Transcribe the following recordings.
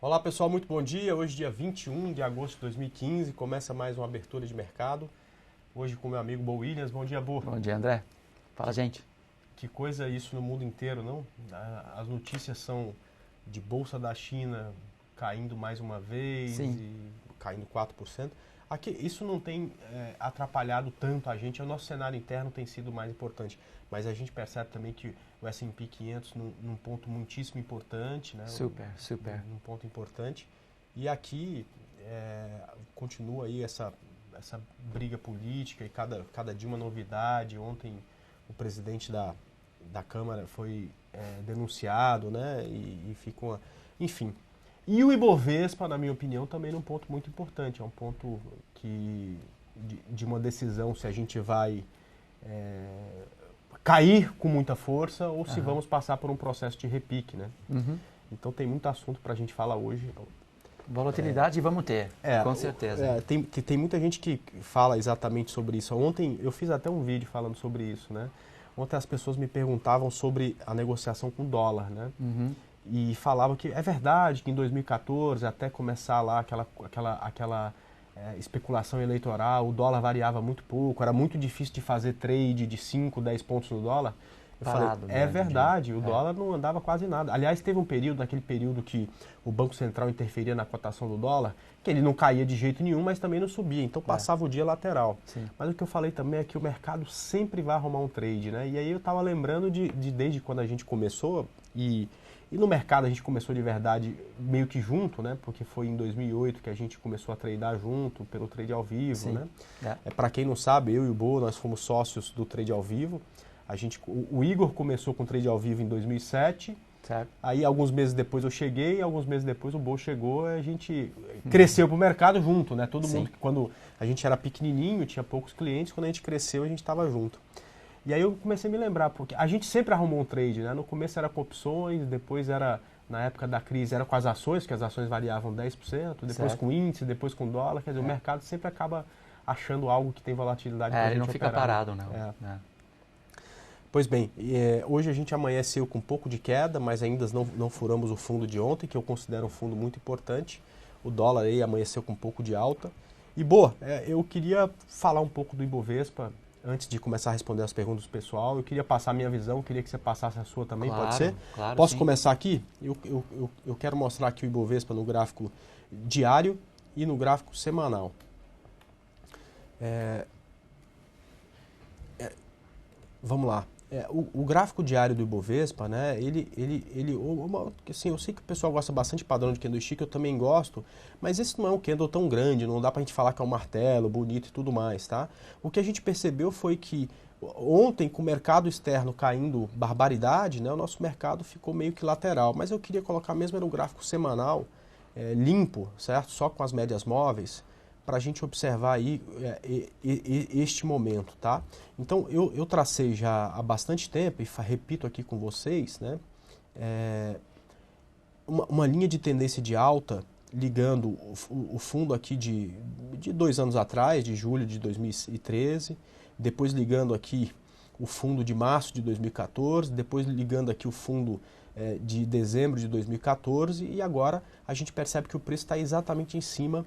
Olá pessoal, muito bom dia. Hoje dia 21 de agosto de 2015, começa mais uma abertura de mercado. Hoje com meu amigo Bo Williams. Bom dia, Bo. Bom dia, André. Fala, gente. Que coisa isso no mundo inteiro, não? As notícias são de Bolsa da China caindo mais uma vez, Sim. e caindo 4%. Aqui, isso não tem atrapalhado tanto a gente, o nosso cenário interno tem sido mais importante. Mas a gente percebe também que o S&P 500 num ponto muitíssimo importante, né? Super. Num ponto importante. E aqui continua aí essa briga política e cada dia uma novidade. Ontem o presidente da Câmara foi denunciado, né? E ficou... Enfim. E o Ibovespa, na minha opinião, também é um ponto muito importante. É um ponto de uma decisão se a gente vai cair com muita força ou se vamos passar por um processo de repique, né? Uhum. Então tem muito assunto para a gente falar hoje. Volatilidade vamos ter, com certeza. Tem muita gente que fala exatamente sobre isso. Ontem eu fiz até um vídeo falando sobre isso, né? Ontem as pessoas me perguntavam sobre a negociação com o dólar, né? Uhum. E falavam que é verdade que em 2014, até começar lá aquela especulação eleitoral, o dólar variava muito pouco, era muito difícil de fazer trade de 5, 10 pontos no dólar. Eu Parado, falei, é verdade, o É. dólar não andava quase nada. Aliás, teve um período, naquele período que o Banco Central interferia na cotação do dólar, que ele não caía de jeito nenhum, mas também não subia, então passava o dia lateral. Sim. Mas o que eu falei também é que o mercado sempre vai arrumar um trade, né? E aí eu estava lembrando de desde quando a gente começou, e no mercado a gente começou de verdade meio que junto, né? Porque foi em 2008 que a gente começou a tradear junto, pelo trade ao vivo, Sim. né? Para quem não sabe, eu e o Bo, nós fomos sócios do trade ao vivo. O Igor começou com o trade ao vivo em 2007, Certo. aí alguns meses depois eu cheguei, alguns meses depois o Bo chegou, a gente cresceu pro mercado junto, né? Todo Sim. mundo, quando a gente era pequenininho, tinha poucos clientes, quando a gente cresceu a gente estava junto. E aí eu comecei a me lembrar, porque a gente sempre arrumou um trade, né? No começo era com opções, depois era, na época da crise, era com as ações, que as ações variavam 10%, depois Certo. com índice, depois com dólar, quer dizer, o mercado sempre acaba achando algo que tem volatilidade pra Ele gente não fica operar. parado, não. É. Pois bem, hoje a gente amanheceu com um pouco de queda, mas ainda não furamos o fundo de ontem, que eu considero um fundo muito importante. O dólar aí amanheceu com um pouco de alta. E boa, eu queria falar um pouco do Ibovespa, antes de começar a responder as perguntas do pessoal. Eu queria passar a minha visão, queria que você passasse a sua também, Claro, pode ser? claro, Posso sim. começar aqui? Eu quero mostrar aqui o Ibovespa no gráfico diário e no gráfico semanal. Vamos lá. O gráfico diário do Ibovespa, né, assim, eu sei que o pessoal gosta bastante de padrão de candlestick, eu também gosto, mas esse não é um candle tão grande, não dá pra gente falar que é um martelo, bonito e tudo mais, tá? O que a gente percebeu foi que ontem, com o mercado externo caindo barbaridade, né, o nosso mercado ficou meio que lateral, mas eu queria colocar mesmo no gráfico semanal, limpo, certo? Só com as médias móveis, para a gente observar aí este momento, tá? Então, eu tracei já há bastante tempo, e repito aqui com vocês, né? Uma linha de tendência de alta, ligando o fundo aqui de 2 anos atrás, de julho de 2013, depois ligando aqui o fundo de março de 2014, depois ligando aqui o fundo de dezembro de 2014, e agora a gente percebe que o preço está exatamente em cima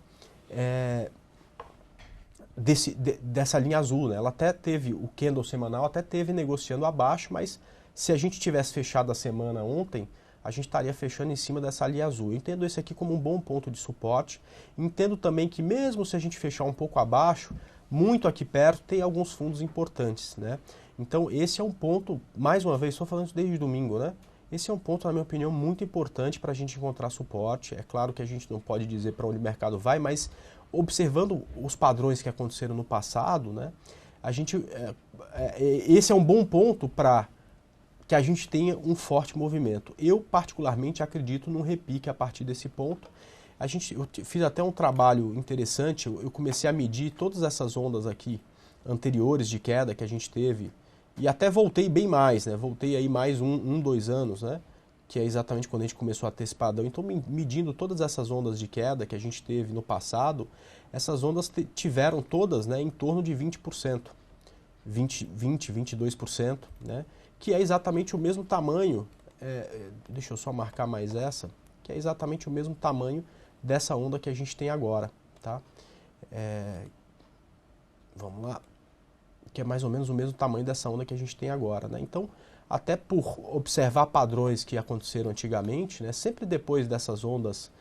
dessa linha azul, né? Ela até teve, o candle semanal até teve negociando abaixo, mas se a gente tivesse fechado a semana ontem, a gente estaria fechando em cima dessa linha azul. Eu entendo esse aqui como um bom ponto de suporte. Entendo também que mesmo se a gente fechar um pouco abaixo, muito aqui perto tem alguns fundos importantes, né? Então esse é um ponto, mais uma vez, estou falando isso desde domingo, né? Esse é um ponto, na minha opinião, muito importante para a gente encontrar suporte. É claro que a gente não pode dizer para onde o mercado vai, mas observando os padrões que aconteceram no passado, né, esse é um bom ponto para que a gente tenha um forte movimento. Eu, particularmente, acredito num repique a partir desse ponto. Eu fiz até um trabalho interessante, eu comecei a medir todas essas ondas aqui anteriores de queda que a gente teve, e até voltei bem mais, né? Voltei aí mais 2 anos, né? Que é exatamente quando a gente começou a ter esse padrão. Então, medindo todas essas ondas de queda que a gente teve no passado, essas ondas tiveram todas, né, em torno de 20%, 22%, né? Que é exatamente o mesmo tamanho, deixa eu só marcar mais essa, que é exatamente o mesmo tamanho dessa onda que a gente tem agora, tá? Vamos lá, que é mais ou menos o mesmo tamanho dessa onda que a gente tem agora, né? Então, até por observar padrões que aconteceram antigamente, né, sempre depois dessas ondas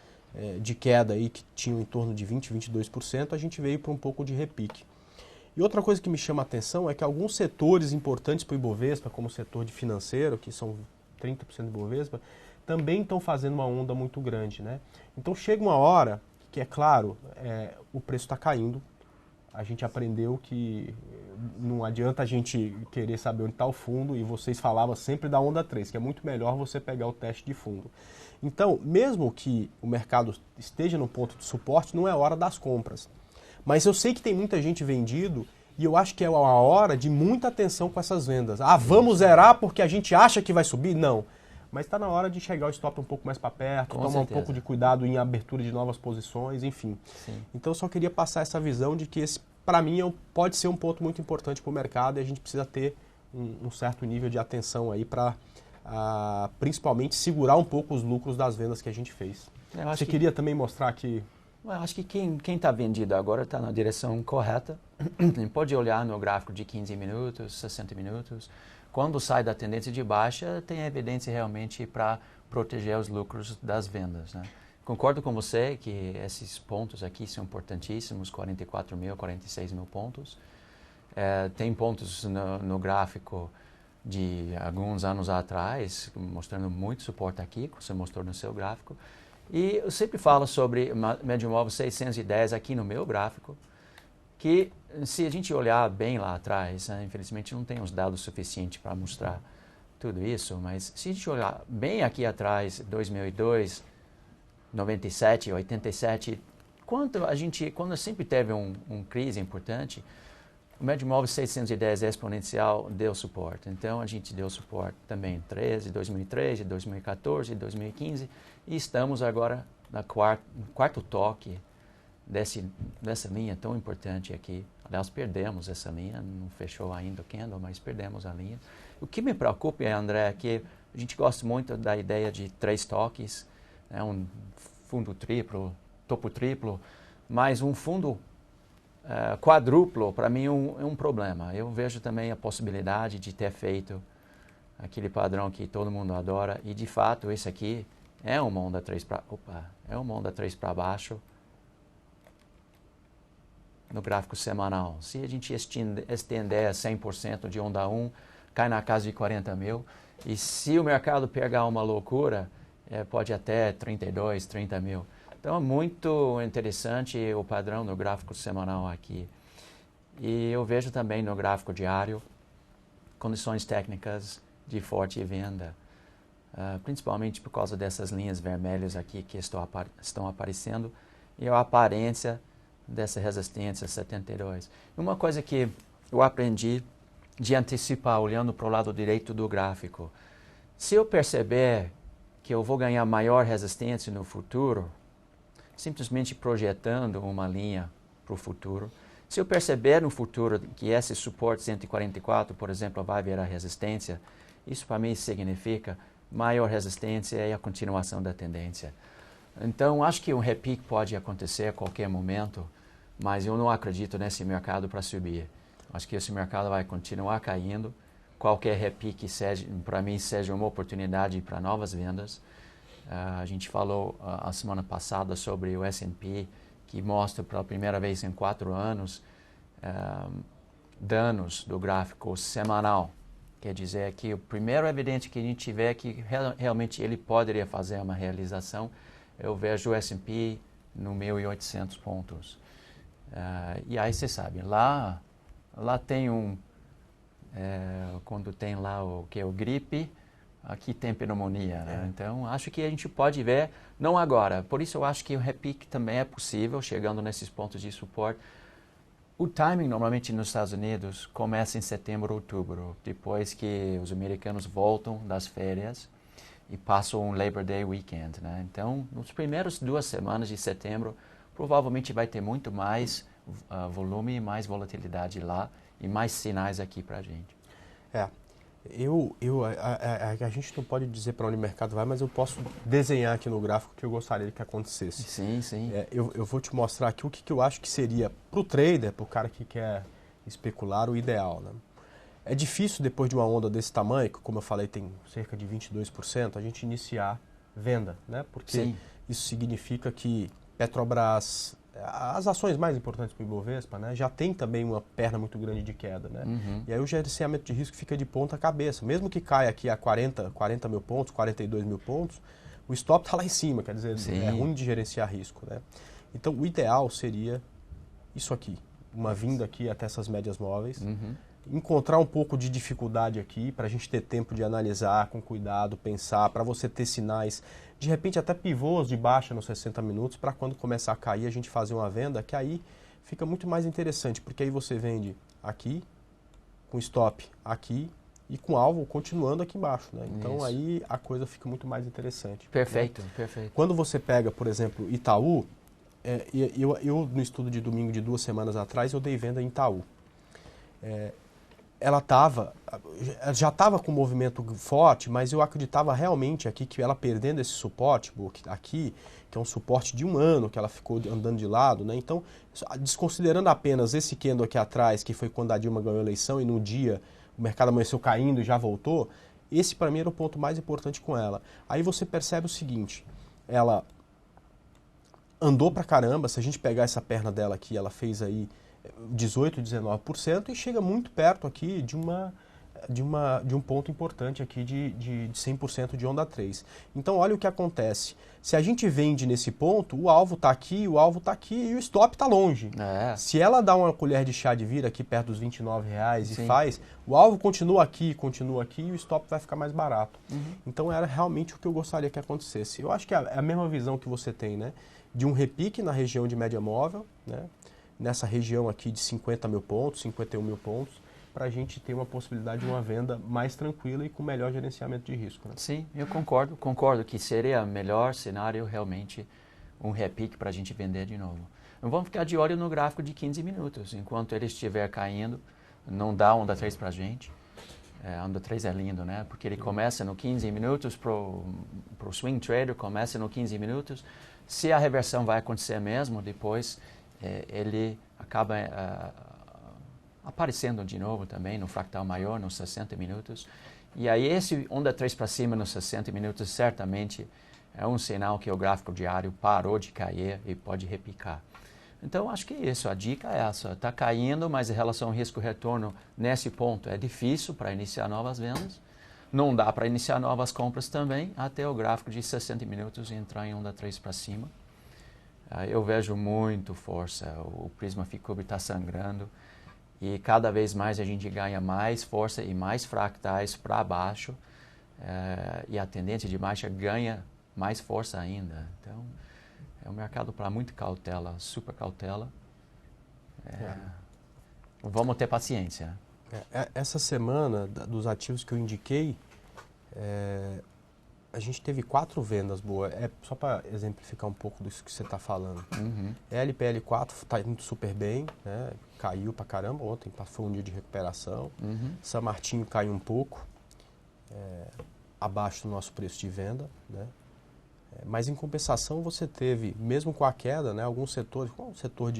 de queda aí que tinham em torno de 20, 22%, a gente veio para um pouco de repique. E outra coisa que me chama a atenção é que alguns setores importantes para o Ibovespa, como o setor de financeiro, que são 30% do Ibovespa, também estão fazendo uma onda muito grande, né? Então chega uma hora que, é claro, o preço está caindo. A gente aprendeu que não adianta a gente querer saber onde está o fundo, e vocês falavam sempre da onda 3, que é muito melhor você pegar o teste de fundo. Então, mesmo que o mercado esteja no ponto de suporte, não é hora das compras. Mas eu sei que tem muita gente vendido e eu acho que é uma hora de muita atenção com essas vendas. Ah, vamos zerar porque a gente acha que vai subir? Não. Mas está na hora de chegar o stop um pouco mais para perto, tomar um pouco de cuidado em abertura de novas posições, enfim. Sim. Então eu só queria passar essa visão de que esse, para mim, pode ser um ponto muito importante para o mercado, e a gente precisa ter um certo nível de atenção aí para principalmente segurar um pouco os lucros das vendas que a gente fez. Você queria também mostrar aqui... Eu acho que quem está vendido agora está na direção correta. Pode olhar no gráfico de 15 minutos, 60 minutos. Quando sai da tendência de baixa, tem evidência realmente para proteger os lucros das vendas, né? Concordo com você que esses pontos aqui são importantíssimos, 44 mil, 46 mil pontos. Tem pontos no gráfico de alguns anos atrás, mostrando muito suporte aqui, que você mostrou no seu gráfico. E eu sempre falo sobre médio móvel 610 aqui no meu gráfico, que se a gente olhar bem lá atrás, né, infelizmente não tem os dados suficientes para mostrar tudo isso, mas se a gente olhar bem aqui atrás, 2002, 97, 87, quando sempre teve um crise importante, o médio móvel 610 exponencial deu suporte. Então, a gente deu suporte também em 2013, 2014, 2015. E estamos agora no quarto toque dessa linha tão importante aqui. Aliás, perdemos essa linha, não fechou ainda o candle, mas perdemos a linha. O que me preocupa, André, é que a gente gosta muito da ideia de 3 toques, né, um fundo triplo, topo triplo, mas um fundo quadruplo, para mim, é um problema. Eu vejo também a possibilidade de ter feito aquele padrão que todo mundo adora, e de fato esse aqui é uma onda 3 para baixo no gráfico semanal. Se a gente estender a 100% de onda 1, cai na casa de 40 mil, e se o mercado pegar uma loucura, pode até 32, 30 mil. Então é muito interessante o padrão no gráfico semanal aqui. E eu vejo também no gráfico diário condições técnicas de forte venda, principalmente por causa dessas linhas vermelhas aqui que estão aparecendo e a aparência dessa resistência 72. Uma coisa que eu aprendi de antecipar olhando para o lado direito do gráfico, se eu perceber que eu vou ganhar maior resistência no futuro, simplesmente projetando uma linha para o futuro. Se eu perceber no futuro que esse suporte 144, por exemplo, vai virar resistência, isso para mim significa maior resistência e a continuação da tendência. Então, acho que um repique pode acontecer a qualquer momento, mas eu não acredito nesse mercado para subir. Acho que esse mercado vai continuar caindo. Qualquer repique, para mim, seja uma oportunidade para novas vendas. A gente falou a semana passada sobre o S&P, que mostra pela primeira vez em 4 anos danos do gráfico semanal. Quer dizer que o primeiro evidente que a gente tiver que realmente ele poderia fazer uma realização, eu vejo o S&P no 1.800 pontos. E aí você sabe, lá tem quando tem lá o gripe, aqui tem pneumonia, né? Então, acho que a gente pode ver, não agora. Por isso, eu acho que o repique também é possível, chegando nesses pontos de suporte. O timing, normalmente, nos Estados Unidos, começa em setembro, outubro, depois que os americanos voltam das férias e passam um Labor Day weekend, né? Então, nos primeiros 2 semanas de setembro, provavelmente vai ter muito mais volume, mais volatilidade lá e mais sinais aqui para a gente. A gente não pode dizer para onde o mercado vai, mas eu posso desenhar aqui no gráfico o que eu gostaria que acontecesse. Sim, sim. Eu vou te mostrar aqui o que eu acho que seria para o trader, para o cara que quer especular, o ideal, né? É difícil, depois de uma onda desse tamanho, que como eu falei tem cerca de 22%, a gente iniciar venda, né? Porque Sim. isso significa que Petrobras, as ações mais importantes para o Ibovespa, né, já tem também uma perna muito grande de queda, né? E aí o gerenciamento de risco fica de ponta cabeça. Mesmo que caia aqui a 40 mil pontos, 42 mil pontos, o stop está lá em cima, quer dizer, Sim. é ruim de gerenciar risco, né? Então o ideal seria isso aqui, uma vinda aqui até essas médias móveis, encontrar um pouco de dificuldade aqui para a gente ter tempo de analisar com cuidado, pensar, para você ter sinais, de repente até pivôs de baixa nos 60 minutos, para quando começar a cair a gente fazer uma venda, que aí fica muito mais interessante, porque aí você vende aqui, com stop aqui e com alvo continuando aqui embaixo, né? Então aí a coisa fica muito mais interessante. Perfeito, né? perfeito. Quando você pega, por exemplo, Itaú, eu no estudo de domingo de 2 semanas atrás, eu dei venda em Itaú. Ela já estava com um movimento forte, mas eu acreditava realmente aqui que ela perdendo esse suporte aqui, que é um suporte de 1 ano, que ela ficou andando de lado, né? Então, desconsiderando apenas esse candle aqui atrás, que foi quando a Dilma ganhou a eleição e no dia o mercado amanheceu caindo e já voltou, esse para mim era o ponto mais importante com ela. Aí você percebe o seguinte, ela andou pra caramba, se a gente pegar essa perna dela aqui, ela fez aí 18, 19% e chega muito perto aqui de um ponto importante aqui de 100% de onda 3. Então olha o que acontece. Se a gente vende nesse ponto, o alvo está aqui, o alvo está aqui e o stop está longe. Se ela dá uma colher de chá de vira aqui perto dos R$29 e faz, o alvo continua aqui e o stop vai ficar mais barato. Então era realmente o que eu gostaria que acontecesse. Eu acho que é a mesma visão que você tem, né? De um repique na região de média móvel, né? Nessa região aqui de 50 mil pontos, 51 mil pontos, para a gente ter uma possibilidade de uma venda mais tranquila e com melhor gerenciamento de risco. Né? Sim, eu concordo que seria o melhor cenário realmente um repique para a gente vender de novo. Vamos ficar de olho no gráfico de 15 minutos, enquanto ele estiver caindo, não dá onda 3 para a gente. Onda 3 é lindo, né? Porque ele começa no 15 minutos para o swing trader, começa no 15 minutos. Se a reversão vai acontecer mesmo, depois ele acaba aparecendo de novo também no fractal maior, nos 60 minutos. E aí esse onda 3 para cima nos 60 minutos certamente é um sinal que o gráfico diário parou de cair e pode repicar. Então acho que isso, a dica é essa, está caindo, mas em relação ao risco-retorno nesse ponto é difícil para iniciar novas vendas. Não dá para iniciar novas compras também até o gráfico de 60 minutos entrar em onda 3 para cima. Eu vejo muito força, o prisma Ficube está sangrando e cada vez mais a gente ganha mais força e mais fractais para baixo e a tendência de baixa ganha mais força ainda. Então, é um mercado para muita cautela, super cautela. Vamos ter paciência. Essa semana, dos ativos que eu indiquei, a gente teve 4 vendas boas. Só para exemplificar um pouco disso que você está falando. LPL4 está indo super bem, né? Caiu para caramba ontem, foi um dia de recuperação. São Martinho caiu um pouco, abaixo do nosso preço de venda, né? Mas em compensação você teve, mesmo com a queda, né, alguns setores, como o setor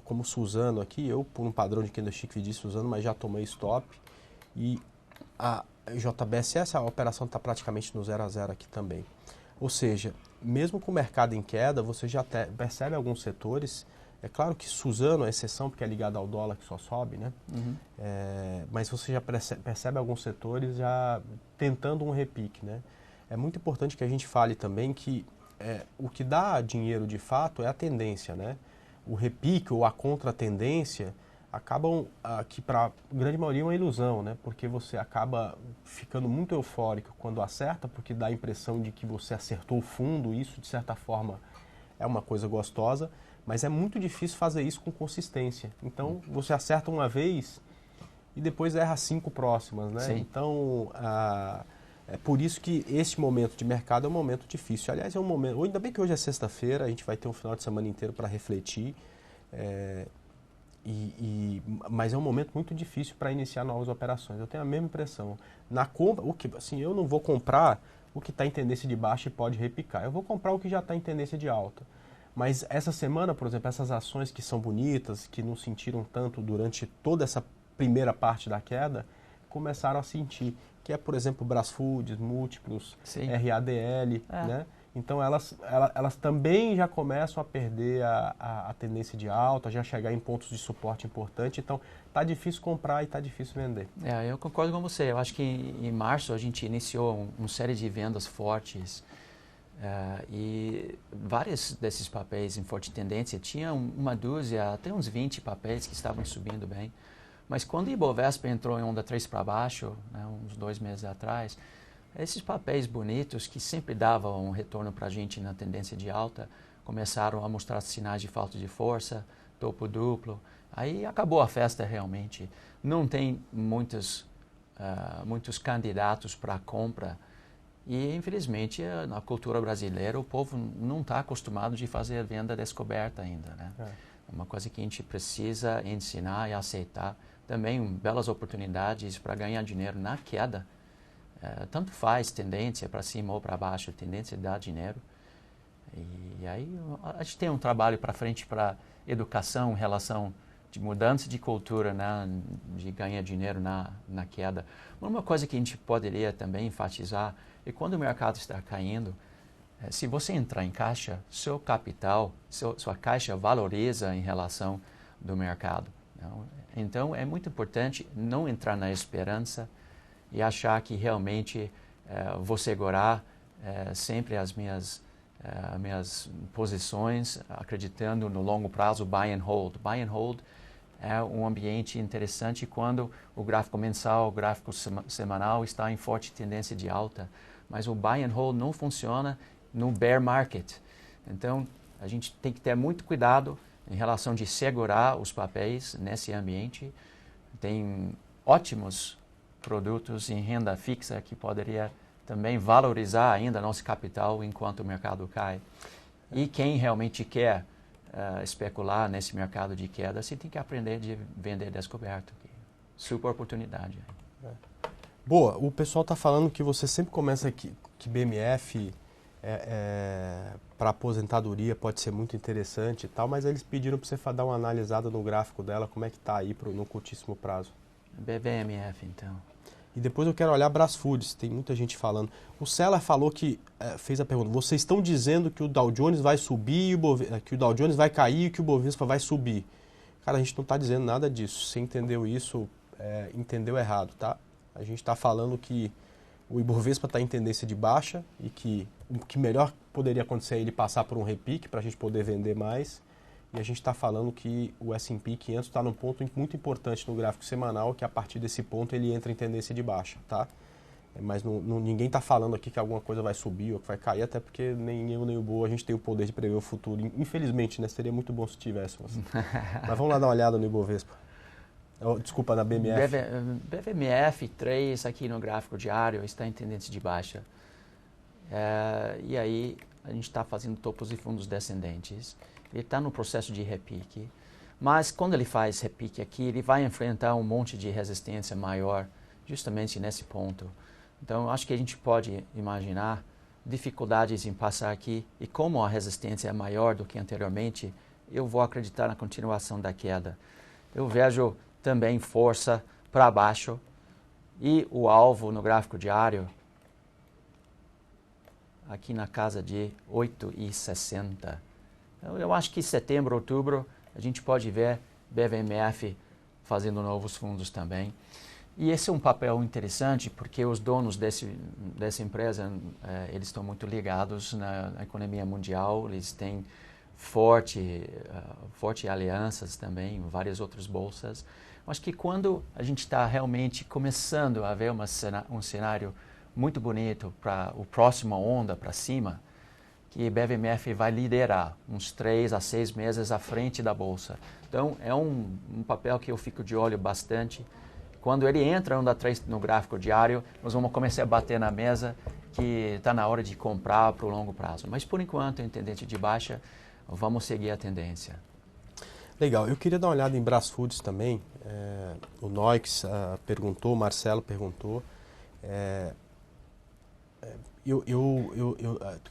como Suzano aqui, eu por um padrão de candlestick vi de Suzano, mas já tomei stop. E a JBSS, a operação está praticamente no 0 a 0 aqui também. Ou seja, mesmo com o mercado em queda, você já percebe alguns setores. É claro que Suzano é exceção, porque é ligado ao dólar que só sobe, né? Mas você já percebe alguns setores já tentando um repique, né? É muito importante que a gente fale também que o que dá dinheiro de fato é a tendência, né? O repique ou a contra-tendência acabam, que para a grande maioria é uma ilusão, né? Porque você acaba ficando muito eufórico quando acerta, porque dá a impressão de que você acertou o fundo, e isso de certa forma é uma coisa gostosa, mas é muito difícil fazer isso com consistência. Então você acerta uma vez e depois erra 5 próximas, né? Sim. Então é por isso que esse momento de mercado é um momento difícil. Aliás, é um momento, ainda bem que hoje é sexta-feira, a gente vai ter um final de semana inteiro para refletir. Mas é um momento muito difícil para iniciar novas operações. Eu tenho a mesma impressão. Na compra, assim, eu não vou comprar o que está em tendência de baixa e pode repicar. Eu vou comprar o que já está em tendência de alta. Mas essa semana, por exemplo, essas ações que são bonitas, que não sentiram tanto durante toda essa primeira parte da queda, começaram a sentir. Que é, por exemplo, Brasfood, Múltiplos, Sim. RADL, né? Então elas também já começam a perder a tendência de alta, já chegar em pontos de suporte importante. Então tá difícil comprar e tá difícil vender. Eu concordo com você. Eu acho que em março a gente iniciou uma série de vendas fortes e vários desses papéis em forte tendência tinham uma dúzia, até uns 20 papéis que estavam subindo bem. Mas quando o Ibovespa entrou em onda 3 para baixo, né, uns 2 meses atrás, esses papéis bonitos que sempre davam um retorno para a gente na tendência de alta começaram a mostrar sinais de falta de força, topo duplo. Aí acabou a festa realmente. Não tem muitos candidatos para compra e, infelizmente, na cultura brasileira o povo não está acostumado de fazer venda descoberta ainda, né? É uma coisa que a gente precisa ensinar e aceitar. Também belas oportunidades para ganhar dinheiro na queda. Tanto faz tendência para cima ou para baixo, tendência dá dinheiro. E aí a gente tem um trabalho para frente para educação em relação de mudança de cultura, né, de ganhar dinheiro na queda. Uma coisa que a gente poderia também enfatizar é quando o mercado está caindo, se você entrar em caixa, seu capital, sua caixa valoriza em relação do mercado. Não? Então é muito importante não entrar na esperança e achar que realmente vou segurar sempre as minhas posições, acreditando no longo prazo, buy and hold. Buy and hold é um ambiente interessante quando o gráfico mensal, o gráfico semanal está em forte tendência de alta, mas o buy and hold não funciona no bear market. Então, a gente tem que ter muito cuidado em relação de segurar os papéis nesse ambiente. Tem ótimos produtos em renda fixa que poderia também valorizar ainda nosso capital enquanto o mercado cai. E quem realmente quer especular nesse mercado de queda, você tem que aprender de vender descoberto. Super oportunidade. Boa, o pessoal está falando que você sempre começa que BMF para aposentadoria pode ser muito interessante e tal, mas eles pediram para você dar uma analisada no gráfico dela, como é que está aí no curtíssimo prazo. BVMF, então. E depois eu quero olhar Brasfoods, tem muita gente falando. O Seller falou que, fez a pergunta, vocês estão dizendo que o Dow Jones vai subir, que o Dow Jones vai cair e que o Bovespa vai subir. Cara, a gente não está dizendo nada disso. Você entendeu isso, entendeu errado, tá? A gente está falando que o Ibovespa está em tendência de baixa e que o que melhor poderia acontecer é ele passar por um repique para a gente poder vender mais. E a gente está falando que o S&P 500 está num ponto muito importante no gráfico semanal, que a partir desse ponto ele entra em tendência de baixa, tá? Mas ninguém está falando aqui que alguma coisa vai subir ou que vai cair, até porque nem eu nem o Bo, a gente tem o poder de prever o futuro. Infelizmente, né? Seria muito bom se tivéssemos. Mas vamos lá dar uma olhada no Ibovespa. Desculpa, na BMF. BVMF 3 aqui no gráfico diário está em tendência de baixa. E aí a gente está fazendo topos e fundos descendentes. Ele está no processo de repique. Mas quando ele faz repique aqui, ele vai enfrentar um monte de resistência maior justamente nesse ponto. Então, acho que a gente pode imaginar dificuldades em passar aqui. E como a resistência é maior do que anteriormente, eu vou acreditar na continuação da queda. Eu vejo também força para baixo e o alvo no gráfico diário aqui na casa de 8,60. Eu acho que setembro, outubro, a gente pode ver BVMF fazendo novos fundos também. E esse é um papel interessante porque os donos dessa empresa, eles estão muito ligados na economia mundial, eles têm forte alianças também em várias outras bolsas. Acho que quando a gente está realmente começando a ver um cenário muito bonito para o próximo onda para cima, que BVMF vai liderar uns 3 a 6 meses à frente da bolsa. Então, é um papel que eu fico de olho bastante. Quando ele entra onda 3 no gráfico diário, nós vamos começar a bater na mesa que está na hora de comprar para o longo prazo. Mas, por enquanto, em tendência de baixa, vamos seguir a tendência. Legal, eu queria dar uma olhada em Brasfoods também. O Noix perguntou, o Marcelo perguntou. Quer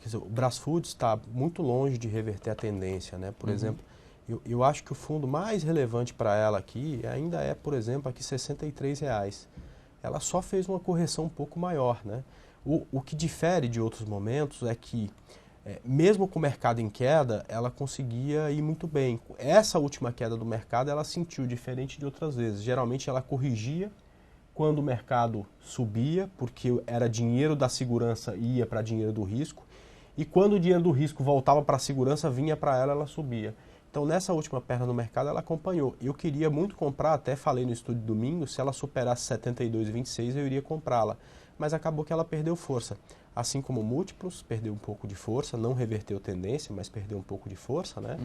dizer, o Brasfoods está muito longe de reverter a tendência, né? Por exemplo, eu acho que o fundo mais relevante para ela aqui ainda é, por exemplo, aqui R$ 63. Ela só fez uma correção um pouco maior, né? O que difere de outros momentos é que, mesmo com o mercado em queda, ela conseguia ir muito bem. Essa última queda do mercado, ela sentiu diferente de outras vezes. Geralmente ela corrigia quando o mercado subia, porque era dinheiro da segurança e ia para dinheiro do risco, e quando o dinheiro do risco voltava para a segurança, vinha para ela, ela subia. Então, nessa última perna no mercado, ela acompanhou. Eu queria muito comprar, até falei no estúdio domingo, se ela superasse 72,26, eu iria comprá-la. Mas acabou que ela perdeu força. Assim como Múltiplos, perdeu um pouco de força, não reverteu tendência, mas perdeu um pouco de força, né?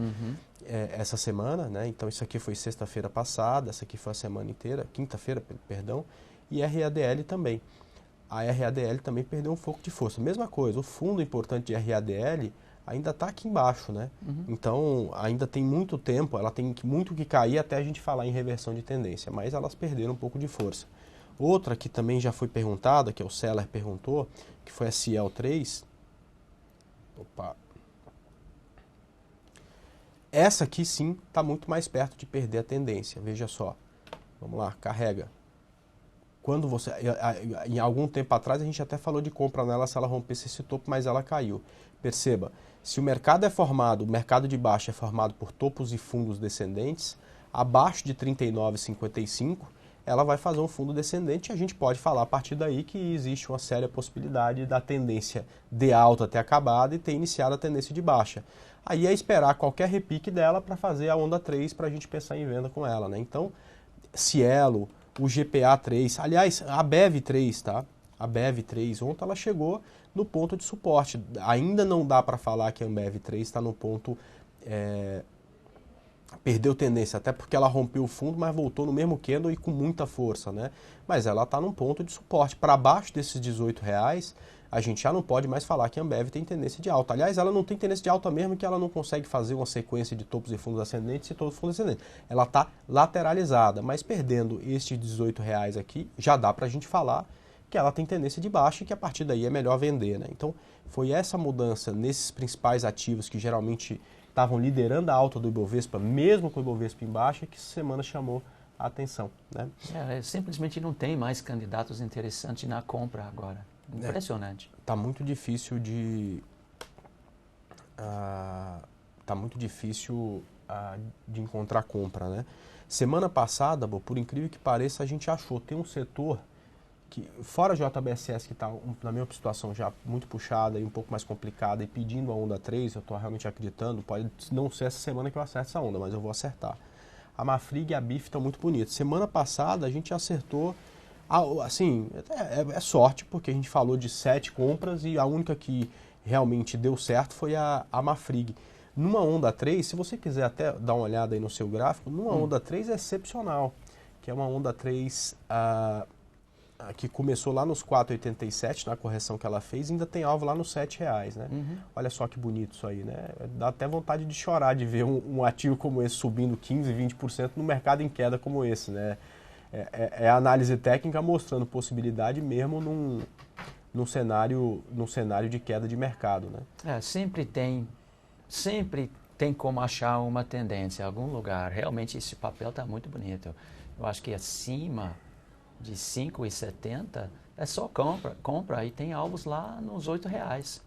Essa semana, né? Então, isso aqui foi sexta-feira passada, essa aqui foi a semana inteira, quinta-feira, perdão, e RADL também. A RADL também perdeu um pouco de força. Mesma coisa, o fundo importante de RADL ainda está aqui embaixo, né? Então, ainda tem muito tempo, ela tem muito que cair até a gente falar em reversão de tendência, mas elas perderam um pouco de força. Outra que também já foi perguntada, que é o Seller perguntou, que foi a Ciel3. Opa. Essa aqui sim está muito mais perto de perder a tendência, veja só. Vamos lá, carrega. Quando você, em algum tempo atrás a gente até falou de compra nela se ela rompesse esse topo, mas ela caiu. Perceba, se o mercado é formado, o mercado de baixa é formado por topos e fundos descendentes, abaixo de 39,55, ela vai fazer um fundo descendente e a gente pode falar a partir daí que existe uma séria possibilidade da tendência de alta ter acabado e ter iniciado a tendência de baixa. Aí é esperar qualquer repique dela para fazer a onda 3 para a gente pensar em venda com ela, né? Então, Cielo, o GPA3, aliás, a BEV3, tá? A BEV3, ontem ela chegou no ponto de suporte. Ainda não dá para falar que a BEV3 está no ponto... perdeu tendência, até porque ela rompeu o fundo, mas voltou no mesmo candle e com muita força, né? Mas ela está num ponto de suporte. Para baixo desses R$18, a gente já não pode mais falar que a Ambev tem tendência de alta. Aliás, ela não tem tendência de alta mesmo, que ela não consegue fazer uma sequência de topos e fundos ascendentes e todos os fundos ascendentes. Ela está lateralizada, mas perdendo estes R$18 aqui, já dá para a gente falar que ela tem tendência de baixa e que a partir daí é melhor vender, né? Então, foi essa mudança nesses principais ativos que geralmente estavam liderando a alta do Ibovespa, mesmo com o Ibovespa em baixa, que essa semana chamou a atenção, né? Simplesmente não tem mais candidatos interessantes na compra agora. Impressionante. Tá muito difícil de de encontrar compra, né? Semana passada, por incrível que pareça, a gente achou, tem um setor que, fora a JBSS, que está, na minha situação, já muito puxada e um pouco mais complicada e pedindo a onda 3, eu estou realmente acreditando, pode não ser essa semana que eu acerto essa onda, mas eu vou acertar. A Mafrig e a BIF estão muito bonitas. Semana passada a gente acertou, assim, é sorte, porque a gente falou de 7 compras e a única que realmente deu certo foi a Mafrig. Numa onda 3, se você quiser até dar uma olhada aí no seu gráfico, numa onda 3 é excepcional, que é uma onda 3... que começou lá nos 4,87 na correção que ela fez, ainda tem alvo lá nos R$7, né? Olha só que bonito isso aí, né? Dá até vontade de chorar de ver um ativo como esse subindo 15%, 20% no mercado em queda como esse, né? É a análise técnica mostrando possibilidade mesmo num cenário de queda de mercado, né? Sempre tem como achar uma tendência em algum lugar. Realmente esse papel está muito bonito. Eu acho que acima de 5,70 é só compra e tem alvos lá nos R$8.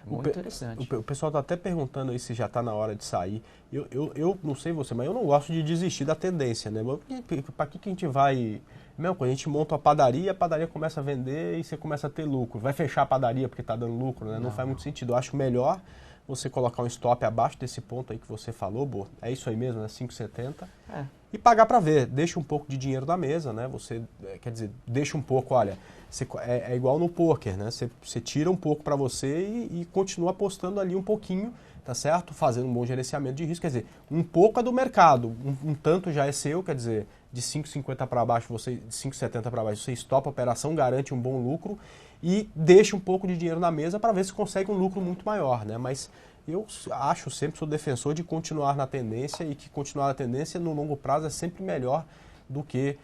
Muito interessante. O pessoal está até perguntando aí se já está na hora de sair. Eu não sei você, mas eu não gosto de desistir da tendência, né? Para que a gente vai... Mesmo quando a gente monta a padaria começa a vender e você começa a ter lucro. Vai fechar a padaria porque está dando lucro, né? Não faz muito sentido. Eu acho melhor você colocar um stop abaixo desse ponto aí que você falou, é isso aí mesmo, né? 5,70. E pagar para ver, deixa um pouco de dinheiro na mesa, né? Você, quer dizer, deixa um pouco, olha, é igual no poker, né? Você tira um pouco para você e continua apostando ali um pouquinho, tá certo? Fazendo um bom gerenciamento de risco, quer dizer, um pouco é do mercado, um tanto já é seu, quer dizer, de 5,50 para baixo, de 5,70 para baixo, você estopa a operação, garante um bom lucro e deixa um pouco de dinheiro na mesa para ver se consegue um lucro muito maior, né? Mas eu acho, sempre sou defensor de continuar na tendência e que continuar na tendência no longo prazo é sempre melhor do que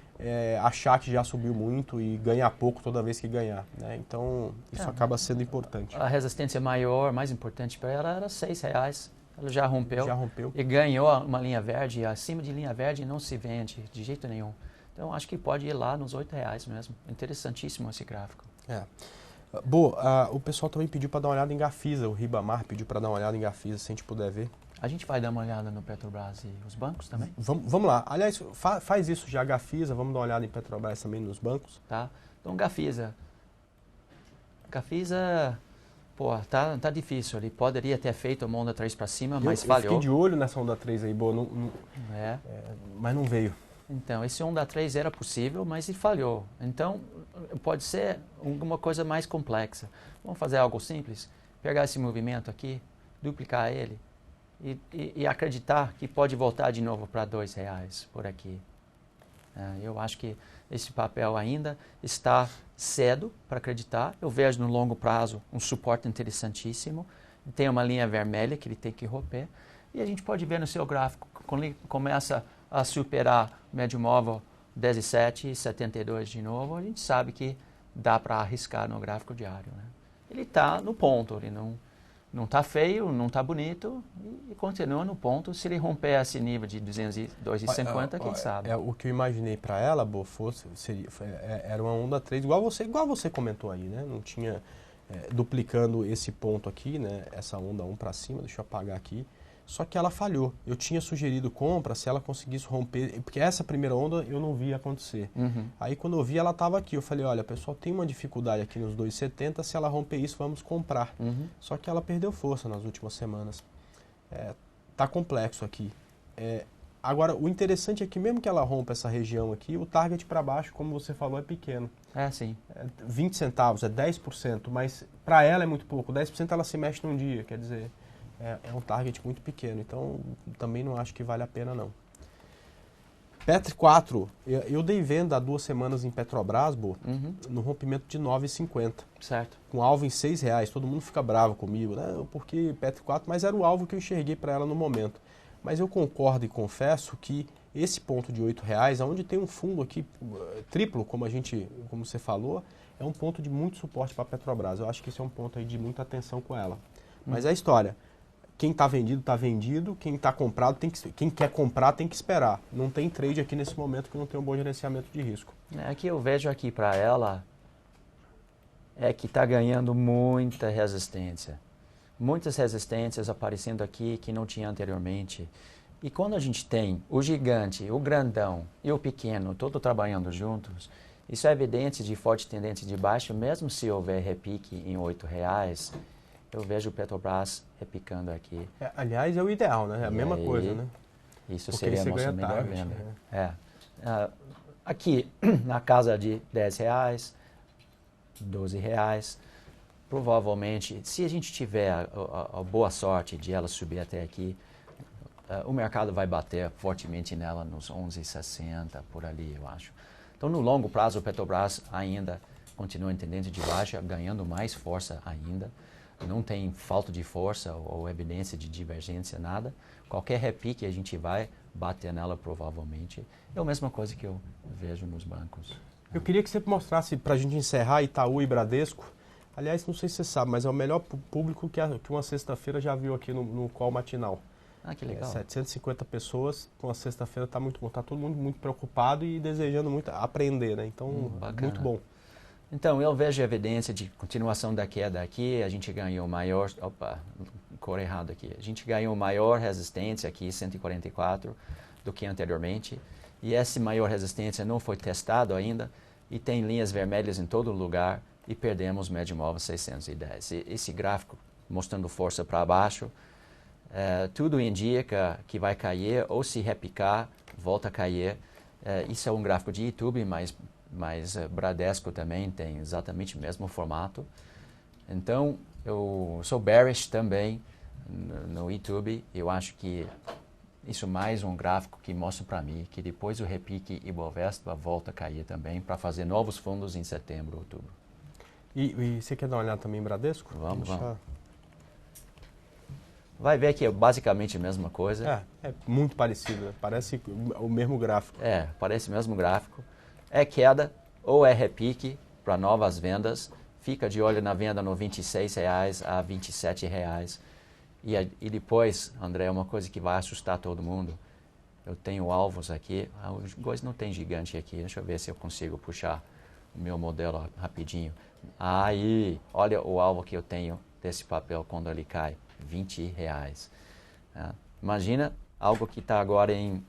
achar que já subiu muito e ganhar pouco toda vez que ganhar, né? Então, isso acaba sendo importante. A resistência maior, mais importante para ela era R$6. Ela já rompeu e ganhou uma linha verde. Acima de linha verde não se vende de jeito nenhum. Então, acho que pode ir lá nos R$8 mesmo. Interessantíssimo esse gráfico. Boa, o pessoal também pediu para dar uma olhada em Gafisa, o Ribamar pediu para dar uma olhada em Gafisa, se a gente puder ver. A gente vai dar uma olhada no Petrobras e os bancos também? Vamos lá. Aliás, faz isso já, Gafisa, vamos dar uma olhada em Petrobras também nos bancos. Tá. Então, Gafisa, pô, tá difícil. Ele poderia ter feito uma onda 3 para cima, mas falhou. Eu fiquei de olho nessa onda 3 aí, boa, mas não veio. Então, esse onda 3 era possível, mas ele falhou. Então, pode ser alguma coisa mais complexa. Vamos fazer algo simples? Pegar esse movimento aqui, duplicar ele e acreditar que pode voltar de novo para R$2 por aqui. Eu acho que esse papel ainda está cedo para acreditar. Eu vejo no longo prazo um suporte interessantíssimo. Tem uma linha vermelha que ele tem que romper. E a gente pode ver no seu gráfico, quando ele começa a superar o médio móvel 17 e 72 de novo, a gente sabe que dá para arriscar no gráfico diário, né? Ele está no ponto, ele não está feio, não está bonito e continua no ponto. Se ele romper esse nível de 202,50, quem sabe? O que eu imaginei para ela, era uma onda 3, igual você comentou aí, né? Não tinha duplicando esse ponto aqui, né? Essa onda 1 para cima, deixa eu apagar aqui. Só que ela falhou. Eu tinha sugerido compra se ela conseguisse romper, porque essa primeira onda eu não vi acontecer. Aí quando eu vi, ela estava aqui. Eu falei, olha, pessoal, tem uma dificuldade aqui nos 2,70, se ela romper isso, vamos comprar. Só que ela perdeu força nas últimas semanas. Tá complexo aqui. Agora, o interessante é que mesmo que ela rompa essa região aqui, o target para baixo, como você falou, é pequeno. Sim. 20 centavos, é 10%, mas para ela é muito pouco. 10% ela se mexe num dia, quer dizer... É um target muito pequeno, então também não acho que vale a pena não. Petri 4, eu dei venda há 2 semanas em Petrobras, no rompimento de 9,50. Certo. Com alvo em R$6, todo mundo fica bravo comigo, né? Porque Petri 4, mas era o alvo que eu enxerguei para ela no momento. Mas eu concordo e confesso que esse ponto de R$8, onde tem um fundo aqui triplo, como você falou, é um ponto de muito suporte para a Petrobras. Eu acho que esse é um ponto aí de muita atenção com ela. Mas é a história. Quem está vendido, está vendido. Quem está comprado, quem quer comprar tem que esperar. Não tem trade aqui nesse momento que não tem um bom gerenciamento de risco. Que eu vejo aqui para ela é que está ganhando muita resistência. Muitas resistências aparecendo aqui que não tinha anteriormente. E quando a gente tem o gigante, o grandão e o pequeno, todos trabalhando juntos, isso é evidência de forte tendência de baixa, mesmo se houver repique em R$8. Eu vejo o Petrobras repicando aqui. Aliás, é o ideal, né? É a mesma coisa, né? Isso seria a nossa melhor venda. Aqui, na casa de R$10, R$12, provavelmente, se a gente tiver a boa sorte de ela subir até aqui, o mercado vai bater fortemente nela nos 11,60, por ali, eu acho. Então, no longo prazo, o Petrobras ainda continua em tendência de baixa, ganhando mais força ainda. Não tem falta de força ou evidência de divergência, nada. Qualquer repique a gente vai bater nela provavelmente. É a mesma coisa que eu vejo nos bancos. Eu queria que você mostrasse, para a gente encerrar, Itaú e Bradesco. Aliás, não sei se você sabe, mas é o melhor público que uma sexta-feira já viu aqui no call matinal. Que legal. 750 pessoas, uma sexta-feira está muito bom. Está todo mundo muito preocupado e desejando muito aprender, né? Então, muito bom. Então, eu vejo evidência de continuação da queda aqui. A gente ganhou maior... cor errado aqui. A gente ganhou maior resistência aqui, 144, do que anteriormente. E essa maior resistência não foi testado ainda. E tem linhas vermelhas em todo lugar. E perdemos médio móvel 610. Esse gráfico mostrando força para baixo, tudo indica que vai cair. Ou se repicar, volta a cair. Isso é um gráfico de YouTube, mas Bradesco também tem exatamente o mesmo formato. Então, eu sou bearish também no YouTube. Eu acho que isso é mais um gráfico que mostra para mim que depois o repique Ibovespa volta a cair também para fazer novos fundos em setembro, outubro. E você quer dar uma olhada também em Bradesco? Vamos. Vai ver que é basicamente a mesma coisa. É muito parecido, né? Parece o mesmo gráfico. Parece o mesmo gráfico. É queda ou é repique para novas vendas. Fica de olho na venda no R$ 26 a R$ 27. E depois, André, é uma coisa que vai assustar todo mundo. Eu tenho alvos aqui. Os dois não tem gigante aqui. Deixa eu ver se eu consigo puxar o meu modelo rapidinho. Aí, olha o alvo que eu tenho desse papel quando ele cai. R$ 20. Imagina algo que está agora em...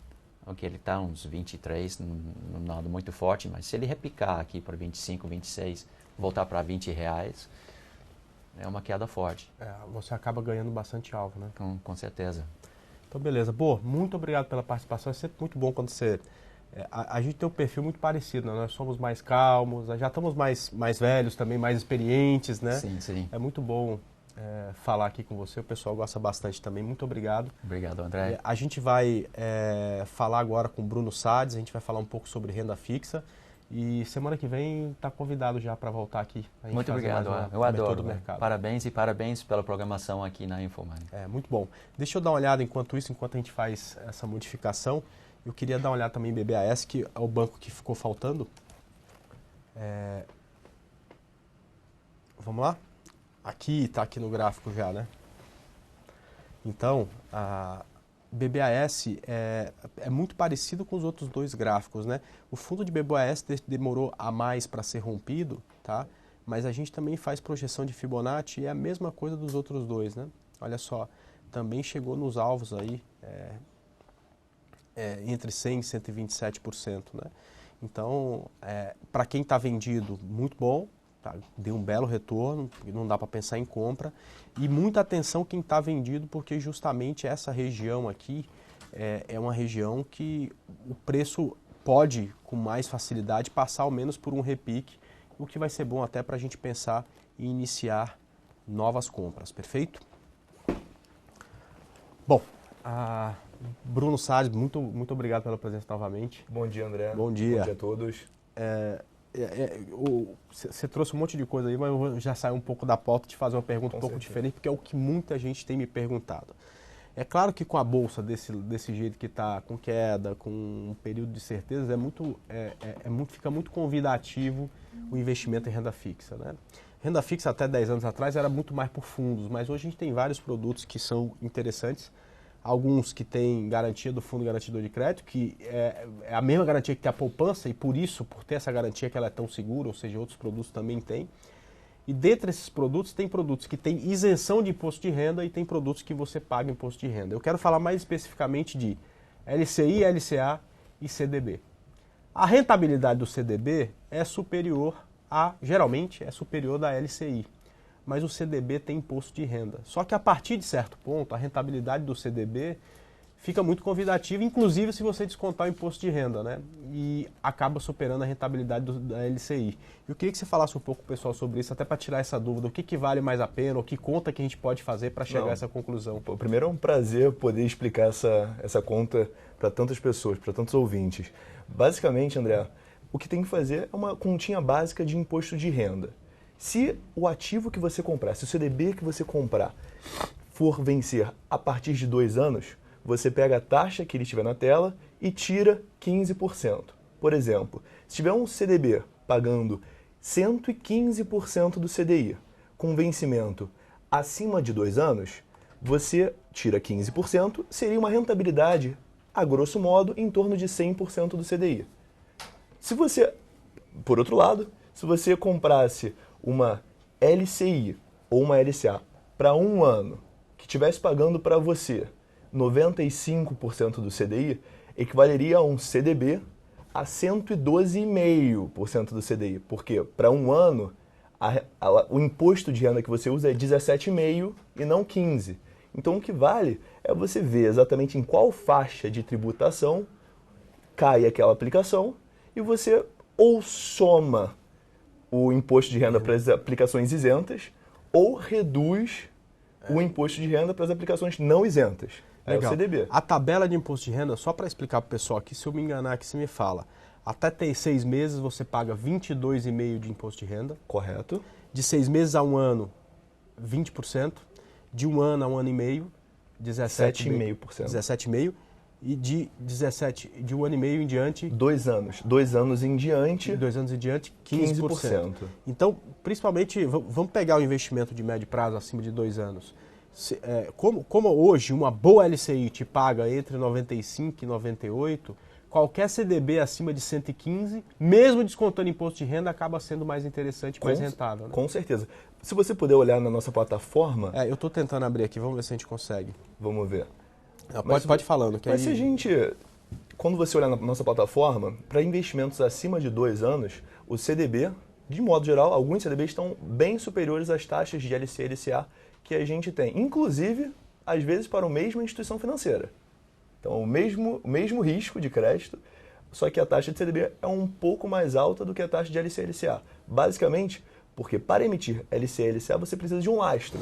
Ok, ele está uns 23, não nada muito forte, mas se ele repicar aqui para 25, 26, voltar para R$ 20, é uma queda forte. Você acaba ganhando bastante alvo, né? Com certeza. Então, beleza. Muito obrigado pela participação. É sempre muito bom quando você... A gente tem um perfil muito parecido, né? Nós somos mais calmos, já estamos mais velhos também, mais experientes, né? Sim. É muito bom falar aqui com você, o pessoal gosta bastante também. Muito obrigado. Obrigado, André. A gente vai falar agora com o Bruno Sades, a gente vai falar um pouco sobre renda fixa e semana que vem está convidado já para voltar aqui. Muito obrigado, eu adoro. Parabéns pela programação aqui na InfoMoney. Muito bom. Deixa eu dar uma olhada enquanto a gente faz essa modificação. Eu queria dar uma olhada também em BBAS, que é o banco que ficou faltando. Vamos lá? Está aqui no gráfico já, né? Então, a BBAS é muito parecido com os outros dois gráficos, né? O fundo de BBAS demorou a mais para ser rompido, tá? Mas a gente também faz projeção de Fibonacci e é a mesma coisa dos outros dois, né? Olha só, também chegou nos alvos aí entre 100% e 127%, né? Então, para quem está vendido, muito bom. Tá, deu um belo retorno, não dá para pensar em compra. E muita atenção quem está vendido, porque justamente essa região aqui é uma região que o preço pode, com mais facilidade, passar ao menos por um repique, o que vai ser bom até para a gente pensar em iniciar novas compras, perfeito? Bom, Bruno Sades, muito obrigado pela presença novamente. Bom dia, André. Bom dia. Bom dia a todos. Você trouxe um monte de coisa aí, mas eu vou já sair um pouco da pauta e te fazer uma pergunta um pouco certeza. diferente, porque é o que muita gente tem me perguntado. É claro que com a bolsa desse jeito que está, com queda, com um período de certezas, fica muito convidativo o investimento em renda fixa, né? Renda fixa até 10 anos atrás era muito mais por fundos, mas hoje a gente tem vários produtos que são interessantes. Alguns que têm garantia do fundo garantidor de crédito, que é a mesma garantia que tem a poupança, e por ter essa garantia que ela é tão segura, ou seja, outros produtos também têm. E dentre esses produtos, tem produtos que têm isenção de imposto de renda e tem produtos que você paga imposto de renda. Eu quero falar mais especificamente de LCI, LCA e CDB. A rentabilidade do CDB geralmente é superior da LCI. Mas o CDB tem imposto de renda. Só que a partir de certo ponto, a rentabilidade do CDB fica muito convidativa, inclusive se você descontar o imposto de renda, né? E acaba superando a rentabilidade da LCI. Eu queria que você falasse um pouco com o pessoal sobre isso, até para tirar essa dúvida, o que vale mais a pena, ou que conta que a gente pode fazer para chegar a essa conclusão. Primeiro é um prazer poder explicar essa conta para tantas pessoas, para tantos ouvintes. Basicamente, André, o que tem que fazer é uma continha básica de imposto de renda. Se o ativo que você comprar, se o CDB que você comprar for vencer a partir de 2 anos, você pega a taxa que ele estiver na tela e tira 15%. Por exemplo, se tiver um CDB pagando 115% do CDI, com vencimento acima de 2 anos, você tira 15%, seria uma rentabilidade, a grosso modo, em torno de 100% do CDI. Por outro lado, se você comprasse uma LCI ou uma LCA para 1 ano, que estivesse pagando para você 95% do CDI, equivaleria a um CDB a 112,5% do CDI. Porque para 1 ano, o imposto de renda que você usa é 17,5% e não 15%. Então o que vale é você ver exatamente em qual faixa de tributação cai aquela aplicação e você ou soma o imposto de renda para as aplicações isentas ou reduz o imposto de renda para as aplicações não isentas. É o CDB. A tabela de imposto de renda, só para explicar para o pessoal aqui, se eu me enganar aqui, você me fala. Até ter 6 meses você paga 22,5% de imposto de renda. Correto. De 6 meses a 1 ano, 20%. De 1 ano a 1 ano e meio, 17,5%. 17,5%. E de 1 ano e meio em diante... 2 anos. 2 anos em diante... 2 anos em diante, 15%. Então, principalmente, vamos pegar o investimento de médio prazo acima de 2 anos. Como hoje uma boa LCI te paga entre 95 e 98, qualquer CDB acima de 115, mesmo descontando imposto de renda, acaba sendo mais interessante, mais rentável. Né? Com certeza. Se você puder olhar na nossa plataforma... eu estou tentando abrir aqui, vamos ver se a gente consegue. Vamos ver. Pode falando. Mas se a gente... Quando você olhar na nossa plataforma, para investimentos acima de 2 anos, o CDB, de modo geral, alguns CDBs estão bem superiores às taxas de LCI e LCA que a gente tem. Inclusive, às vezes, para a mesma instituição financeira. Então, o mesmo risco de crédito, só que a taxa de CDB é um pouco mais alta do que a taxa de LCI e LCA. Basicamente, porque para emitir LCI e LCA você precisa de um lastro,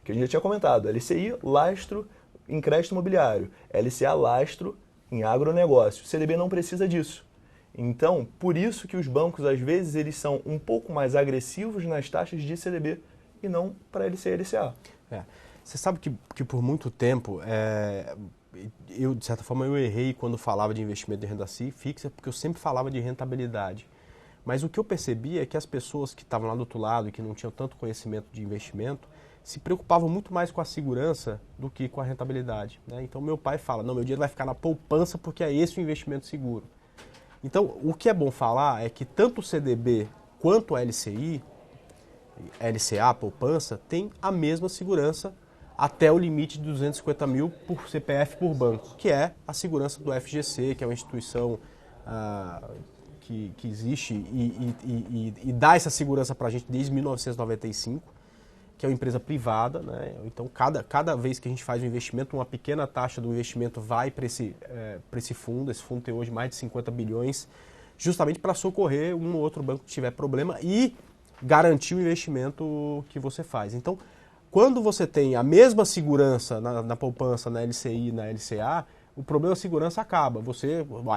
que a gente já tinha comentado. LCI, lastro em crédito imobiliário. LCA, lastro em agronegócio. O CDB não precisa disso. Então, por isso que os bancos, às vezes, eles são um pouco mais agressivos nas taxas de CDB e não para LCI e LCA. Você sabe que por muito tempo, eu, de certa forma, eu errei quando falava de investimento de renda fixa, porque eu sempre falava de rentabilidade. Mas o que eu percebi é que as pessoas que estavam lá do outro lado e que não tinham tanto conhecimento de investimento, se preocupavam muito mais com a segurança do que com a rentabilidade. Né? Então, meu pai fala, não, meu dinheiro vai ficar na poupança porque é esse o investimento seguro. Então, o que é bom falar é que tanto o CDB quanto a LCI, LCA, poupança, tem a mesma segurança até o limite de 250 mil por CPF por banco, que é a segurança do FGC, que é uma instituição que existe e dá essa segurança para a gente desde 1995, que é uma empresa privada, né? Então, cada vez que a gente faz um investimento, uma pequena taxa do investimento vai para esse fundo. Esse fundo tem hoje mais de 50 bilhões, justamente para socorrer um ou outro banco que tiver problema e garantir o investimento que você faz. Então, quando você tem a mesma segurança na poupança, na LCI e na LCA, o problema da segurança acaba.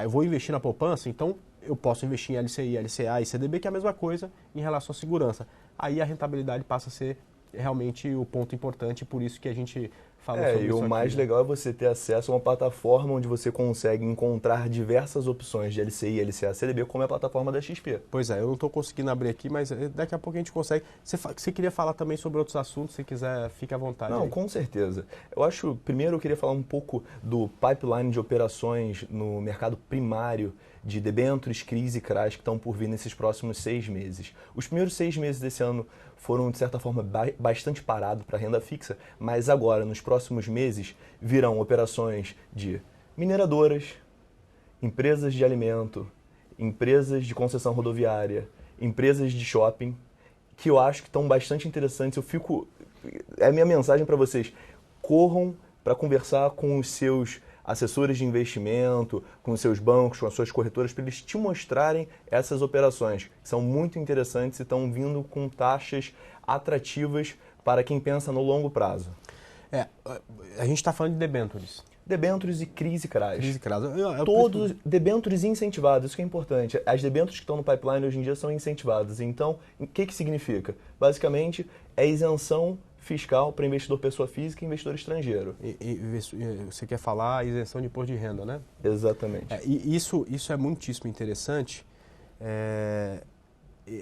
Eu vou investir na poupança, então eu posso investir em LCI, LCA e CDB, que é a mesma coisa em relação à segurança. Aí a rentabilidade passa a ser realmente o ponto importante, por isso que a gente fala sobre isso aqui. E o mais legal é você ter acesso a uma plataforma onde você consegue encontrar diversas opções de LCI, LCA, CDB, como é a plataforma da XP. Pois é, eu não estou conseguindo abrir aqui, mas daqui a pouco a gente consegue. Você queria falar também sobre outros assuntos, se quiser, fique à vontade. Não, aí. Com certeza. Primeiro eu queria falar um pouco do pipeline de operações no mercado primário de debêntures, CRIs e CRAs que estão por vir nesses próximos 6 meses. Os primeiros 6 meses desse ano foram, de certa forma, bastante parados para a renda fixa, mas agora, nos próximos meses, virão operações de mineradoras, empresas de alimento, empresas de concessão rodoviária, empresas de shopping, que eu acho que estão bastante interessantes. É a minha mensagem para vocês: corram para conversar com os seus assessores de investimento, com os seus bancos, com as suas corretoras, para eles te mostrarem essas operações, que são muito interessantes e estão vindo com taxas atrativas para quem pensa no longo prazo. A gente está falando de debêntures. Debêntures e CRIs e CRAs. CRIs e CRAs. Todos debêntures incentivadas, isso que é importante. As debêntures que estão no pipeline hoje em dia são incentivadas. Então, o que significa? Basicamente, é isenção fiscal para investidor pessoa física e investidor estrangeiro. Você quer falar isenção de imposto de renda, né? Exatamente. E isso é muitíssimo interessante.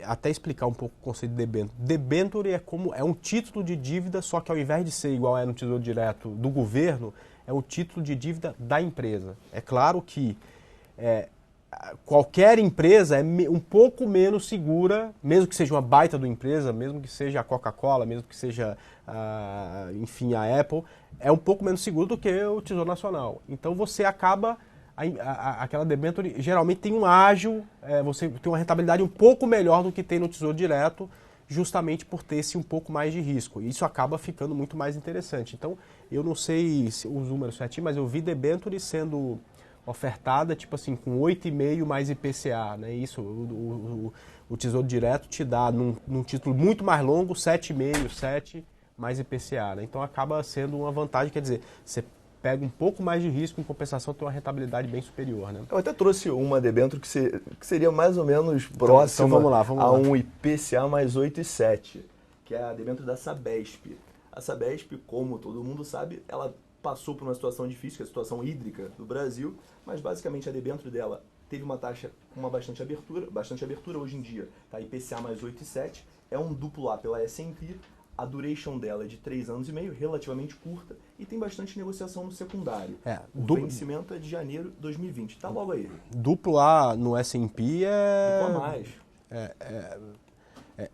Até explicar um pouco o conceito de debênture. Debênture é um título de dívida, só que ao invés de ser igual no Tesouro Direto do governo, é um título de dívida da empresa. É claro que qualquer empresa é um pouco menos segura, mesmo que seja uma baita de uma empresa, mesmo que seja a Coca-Cola, mesmo que seja, enfim, a Apple, é um pouco menos seguro do que o Tesouro Nacional. Então você acaba, aquela debênture geralmente tem um ágio, você tem uma rentabilidade um pouco melhor do que tem no Tesouro Direto, justamente por ter esse um pouco mais de risco. Isso acaba ficando muito mais interessante. Então, eu não sei os números certinhos, mas eu vi debênture sendo ofertada, tipo assim, com 8,5 mais IPCA, né? Isso, o Tesouro Direto te dá, num título muito mais longo, 7,5, 7, mais IPCA, né? Então acaba sendo uma vantagem, quer dizer, você pega um pouco mais de risco, em compensação tem uma rentabilidade bem superior, né? Eu até trouxe uma debênture que seria mais ou menos próxima vamos lá. Um IPCA mais 8,7, que é a debênture da Sabesp. A Sabesp, como todo mundo sabe, ela passou por uma situação difícil, que é a situação hídrica do Brasil, mas basicamente a debênture dela teve uma taxa com uma bastante abertura hoje em dia, tá? IPCA mais 8,7, é um duplo A pela S&P, a duration dela é de 3 anos e meio, relativamente curta, e tem bastante negociação no secundário. O vencimento é de janeiro de 2020, tá logo aí. Duplo A no S&P Duplo A mais.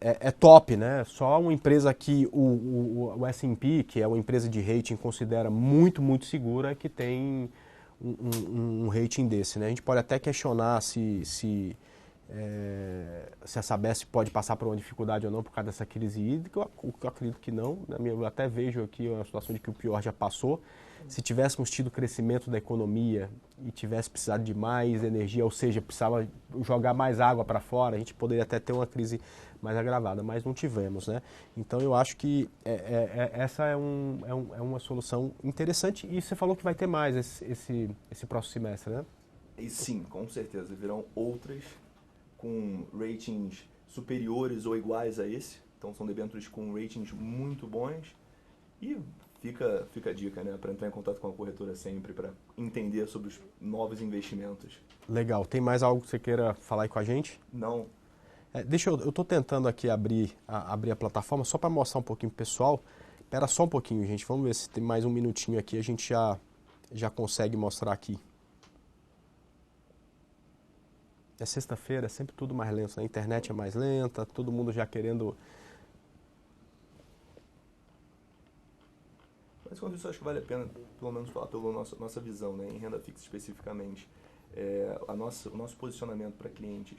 É top, né? Só uma empresa que o S&P, que é uma empresa de rating, considera muito, muito segura, que tem um rating desse, né? A gente pode até questionar se a Sabesp pode passar por uma dificuldade ou não por causa dessa crise hídrica. Eu acredito que não, né? Eu até vejo aqui uma situação de que o pior já passou. Se tivéssemos tido crescimento da economia e tivesse precisado de mais energia, ou seja, precisava jogar mais água para fora, a gente poderia até ter uma crise mais agravada, mas não tivemos, né? Então eu acho que essa é uma solução interessante, e você falou que vai ter mais esse próximo semestre, né? E sim, com certeza, virão outras com ratings superiores ou iguais a esse, então são debêntures com ratings muito bons, e fica a dica, né, para entrar em contato com a corretora sempre, para entender sobre os novos investimentos. Legal. Tem mais algo que você queira falar aí com a gente? Não. Eu estou tentando aqui abrir a plataforma só para mostrar um pouquinho pro pessoal. Espera só um pouquinho, gente. Vamos ver se tem mais um minutinho aqui, a gente já consegue mostrar aqui. É sexta-feira, é sempre tudo mais lento, né? A internet é mais lenta, todo mundo já querendo... Mas quanto isso, acho que vale a pena, pelo menos, falar pela nossa visão, né, em renda fixa especificamente. O nosso posicionamento para clientes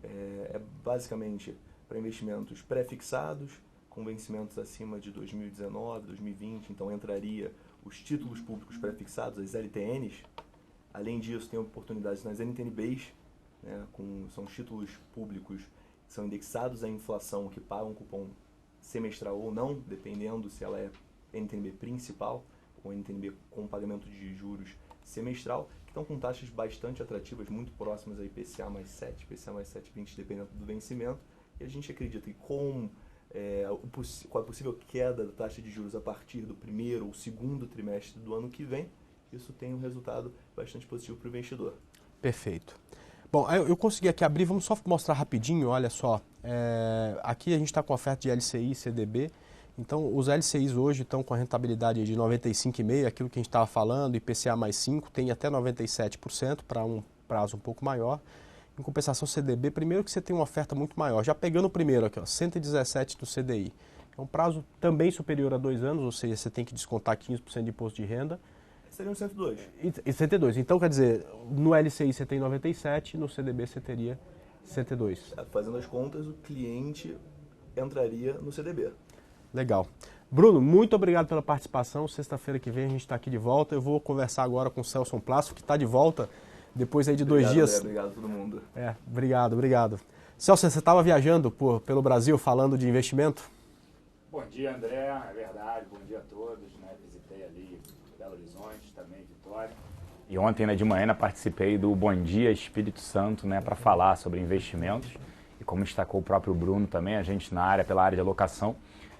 é basicamente para investimentos pré-fixados, com vencimentos acima de 2019, 2020, então entraria os títulos públicos pré-fixados, as LTNs. Além disso, tem oportunidades nas NTNBs, né, são títulos públicos que são indexados à inflação, que pagam cupom semestral ou não, dependendo se ela é NTNB principal ou NTNB com pagamento de juros semestral, que estão com taxas bastante atrativas, muito próximas a IPCA mais 7, IPCA mais 7,20, dependendo do vencimento. E a gente acredita que com a possível queda da taxa de juros a partir do primeiro ou segundo trimestre do ano que vem, isso tem um resultado bastante positivo para o investidor. Perfeito. Bom, eu consegui aqui abrir, vamos só mostrar rapidinho, olha só. Aqui a gente está com oferta de LCI e CDB. Então, os LCIs hoje estão com a rentabilidade de 95,5%, aquilo que a gente estava falando, IPCA mais 5%, tem até 97% para um prazo um pouco maior. Em compensação, CDB, primeiro que você tem uma oferta muito maior. Já pegando o primeiro aqui, ó, 117% do CDI. É um prazo também superior a 2 anos, ou seja, você tem que descontar 15% de imposto de renda. Seriam 102. E 102. Então, quer dizer, no LCI você tem 97%, no CDB você teria 102%. Fazendo as contas, o cliente entraria no CDB. Legal. Bruno, muito obrigado pela participação. Sexta-feira que vem a gente está aqui de volta. Eu vou conversar agora com o Celso Plácido, que está de volta depois aí de 2 dias. Obrigado a todo mundo. Obrigado. Celso, você estava viajando pelo Brasil falando de investimento? Bom dia, André. É verdade. Bom dia a todos. Né? Visitei ali Belo Horizonte, também Vitória. E ontem, de manhã, participei do Bom Dia Espírito Santo, né, para falar sobre investimentos. E como destacou o próprio Bruno também, a gente pela área de alocação,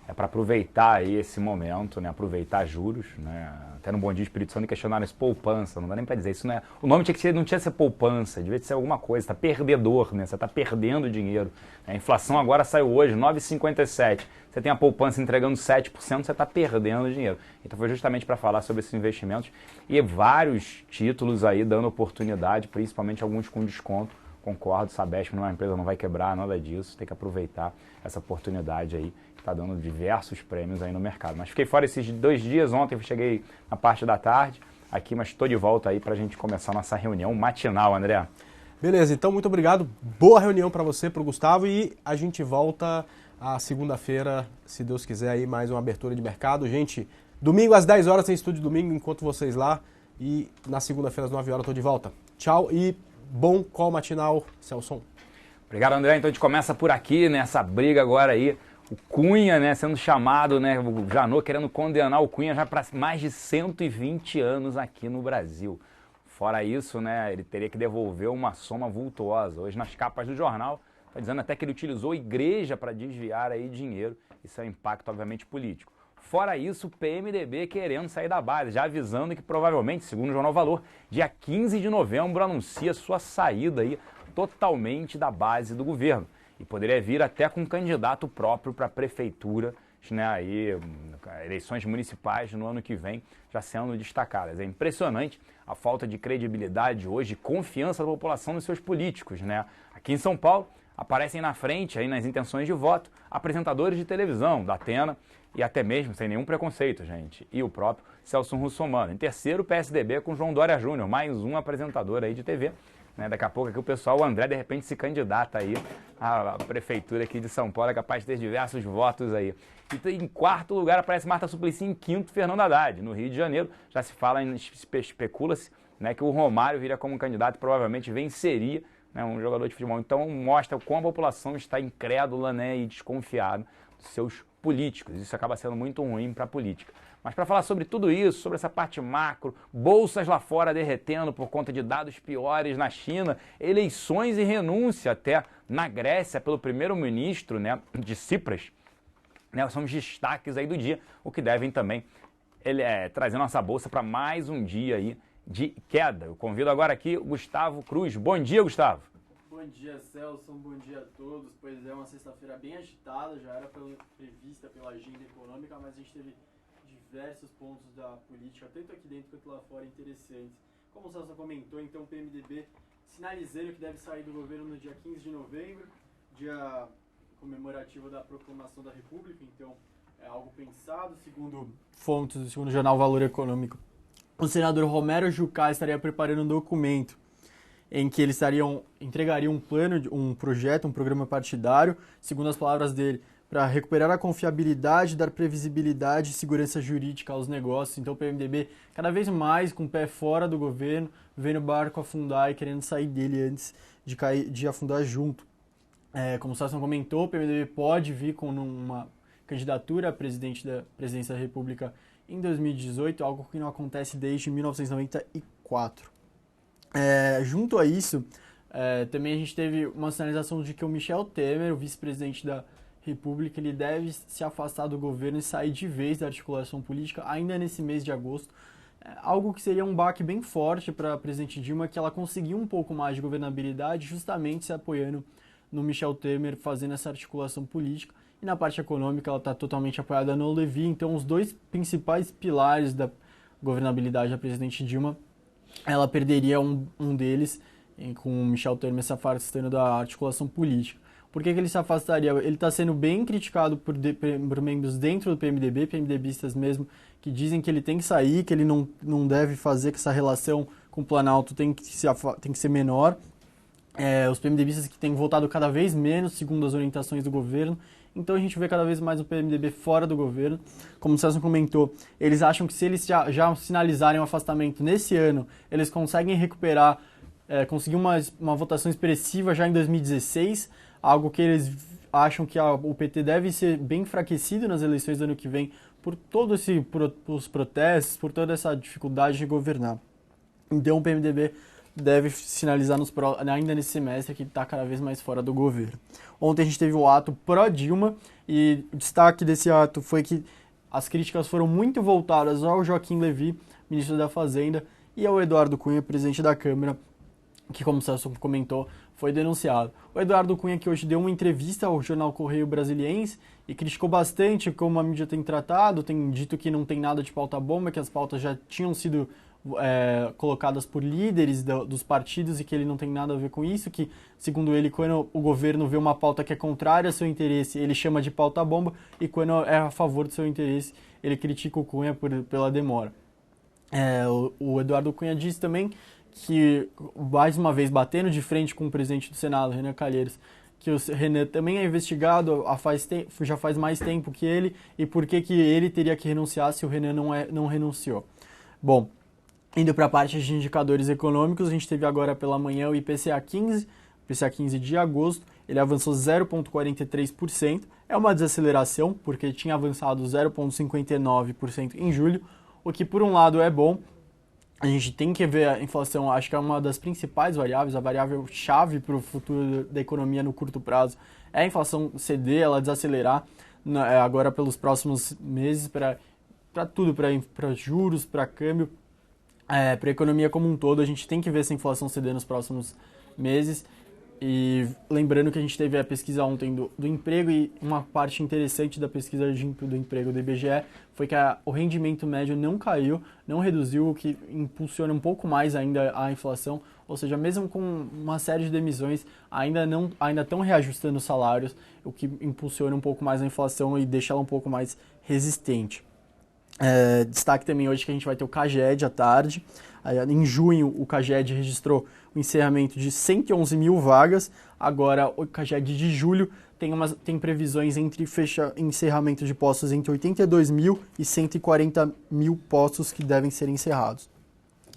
é para aproveitar aí esse momento, né? Aproveitar juros, né? Até no Bom Dia Espírito Santo questionaram isso, poupança, não dá nem para dizer isso, né? O nome não tinha que ser poupança, devia ser alguma coisa, está perdedor, né? Você está perdendo dinheiro. A inflação agora saiu hoje, 9,57. Você tem a poupança entregando 7%, você está perdendo dinheiro. Então foi justamente para falar sobre esses investimentos e vários títulos aí dando oportunidade, principalmente alguns com desconto. Concordo, Sabesp não é uma empresa, não vai quebrar, nada disso, tem que aproveitar essa oportunidade aí, que está dando diversos prêmios aí no mercado. Mas fiquei fora esses 2 dias, ontem eu cheguei na parte da tarde aqui, mas estou de volta aí para a gente começar a nossa reunião matinal, André. Beleza, então muito obrigado, boa reunião para você, para o Gustavo, e a gente volta a segunda-feira, se Deus quiser, aí mais uma abertura de mercado. Gente, domingo às 10 horas tem estúdio domingo, encontro vocês lá, e na segunda-feira às 9 horas eu estou de volta. Tchau e bom call matinal, Celso. Obrigado, André. Então a gente começa por aqui, nessa briga agora aí O Cunha, né, sendo chamado, né, o Janot querendo condenar o Cunha já para mais de 120 anos aqui no Brasil. Fora isso, né, ele teria que devolver uma soma vultuosa. Hoje nas capas do jornal está dizendo até que ele utilizou a igreja para desviar aí dinheiro. Isso é um impacto, obviamente, político. Fora isso, o PMDB querendo sair da base, já avisando que provavelmente, segundo o Jornal Valor, dia 15 de novembro anuncia sua saída aí totalmente da base do governo. E poderia vir até com um candidato próprio para a prefeitura, né, aí, eleições municipais no ano que vem já sendo destacadas. É impressionante a falta de credibilidade hoje, confiança da população nos seus políticos, né? Aqui em São Paulo aparecem na frente, aí nas intenções de voto, apresentadores de televisão, da Atena, e até mesmo, sem nenhum preconceito, gente, e o próprio Celso Russomano. Em terceiro, o PSDB com João Dória Júnior, mais um apresentador aí de TV. Né, daqui a pouco aqui o pessoal, o André, de repente se candidata aí à prefeitura aqui de São Paulo, é capaz de ter diversos votos aí. E em quarto lugar aparece Marta Suplicy, em quinto, Fernando Haddad. No Rio de Janeiro já se fala, especula-se, né, que o Romário viria como candidato e provavelmente venceria, né, um jogador de futebol. Então mostra como a população está incrédula, né, e desconfiada dos seus políticos. Isso acaba sendo muito ruim para a política. Mas para falar sobre tudo isso, sobre essa parte macro, bolsas lá fora derretendo por conta de dados piores na China, eleições e renúncia até na Grécia pelo primeiro-ministro, né, de Tsipras, né, são os destaques aí do dia, o que devem também trazer nossa bolsa para mais um dia aí de queda. Eu convido agora aqui o Gustavo Cruz. Bom dia, Gustavo. Bom dia, Celso. Bom dia a todos. Pois é, uma sexta-feira bem agitada, já era prevista pela agenda econômica, mas a gente teve diversos pontos da política, tanto aqui dentro quanto lá fora, interessantes. Como o Celso comentou, então o PMDB sinalizando que deve sair do governo no dia 15 de novembro, dia comemorativo da proclamação da República, então é algo pensado, segundo fontes, segundo o jornal Valor Econômico. O senador Romero Jucá estaria preparando um documento em que eles entregariam um plano, um projeto, um programa partidário, segundo as palavras dele, para recuperar a confiabilidade, dar previsibilidade e segurança jurídica aos negócios. Então o PMDB cada vez mais com o pé fora do governo, vendo o barco afundar e querendo sair dele antes de afundar junto. Como o Sasson comentou, o PMDB pode vir com uma candidatura a presidente da Presidência da República em 2018, algo que não acontece desde 1994. Junto a isso, também a gente teve uma sinalização de que o Michel Temer, o vice-presidente da República, ele deve se afastar do governo e sair de vez da articulação política ainda nesse mês de agosto. Algo que seria um baque bem forte para a presidente Dilma, que ela conseguiu um pouco mais de governabilidade justamente se apoiando no Michel Temer, fazendo essa articulação política. E na parte econômica ela está totalmente apoiada no Levi. Então os dois principais pilares da governabilidade da presidente Dilma, ela perderia um deles com o Michel Temer se afastando da articulação política. Por que ele se afastaria? Ele está sendo bem criticado por membros dentro do PMDB, PMDBistas mesmo, que dizem que ele tem que sair, que ele não deve fazer, que essa relação com o Planalto tem que ser menor. Os PMDBistas que têm votado cada vez menos, segundo as orientações do governo. Então a gente vê cada vez mais o PMDB fora do governo. Como o Celso comentou, eles acham que se eles já sinalizarem um afastamento nesse ano, eles conseguem recuperar, conseguir uma votação expressiva já em 2016, algo que eles acham que o PT deve ser bem enfraquecido nas eleições do ano que vem por todos os protestos, por toda essa dificuldade de governar. Então o PMDB deve sinalizar ainda nesse semestre que está cada vez mais fora do governo. Ontem a gente teve o ato pró-Dilma e o destaque desse ato foi que as críticas foram muito voltadas ao Joaquim Levy, ministro da Fazenda, e ao Eduardo Cunha, presidente da Câmara, que, como o Celso comentou, foi denunciado. O Eduardo Cunha, que hoje deu uma entrevista ao jornal Correio Brasiliense e criticou bastante como a mídia tem tratado, tem dito que não tem nada de pauta-bomba, que as pautas já tinham sido colocadas por líderes dos partidos e que ele não tem nada a ver com isso, que, segundo ele, quando o governo vê uma pauta que é contrária ao seu interesse, ele chama de pauta-bomba, e quando é a favor do seu interesse, ele critica o Cunha pela demora. O Eduardo Cunha disse também que, mais uma vez, batendo de frente com o presidente do Senado, Renan Calheiros, que o Renan também é investigado já faz mais tempo que ele, e por que ele teria que renunciar se o Renan não renunciou. Bom, indo para a parte de indicadores econômicos, a gente teve agora pela manhã o IPCA 15 de agosto, ele avançou 0,43%, é uma desaceleração, porque tinha avançado 0,59% em julho, o que por um lado é bom. A gente tem que ver a inflação, acho que é uma das principais variáveis, a variável chave para o futuro da economia no curto prazo é a inflação ceder, ela desacelerar agora pelos próximos meses para tudo, para juros, para câmbio, para a economia como um todo. A gente tem que ver essa inflação ceder nos próximos meses. E lembrando que a gente teve a pesquisa ontem do emprego, e uma parte interessante da pesquisa do emprego do IBGE foi que o rendimento médio não caiu, não reduziu, o que impulsiona um pouco mais ainda a inflação. Ou seja, mesmo com uma série de demissões, ainda estão reajustando os salários, o que impulsiona um pouco mais a inflação e deixa ela um pouco mais resistente. Destaque também hoje que a gente vai ter o CAGED à tarde. Em junho, o CAGED registrou o encerramento de 111 mil vagas. Agora, o CAGED de julho tem previsões entre encerramento de postos entre 82 mil e 140 mil postos que devem ser encerrados.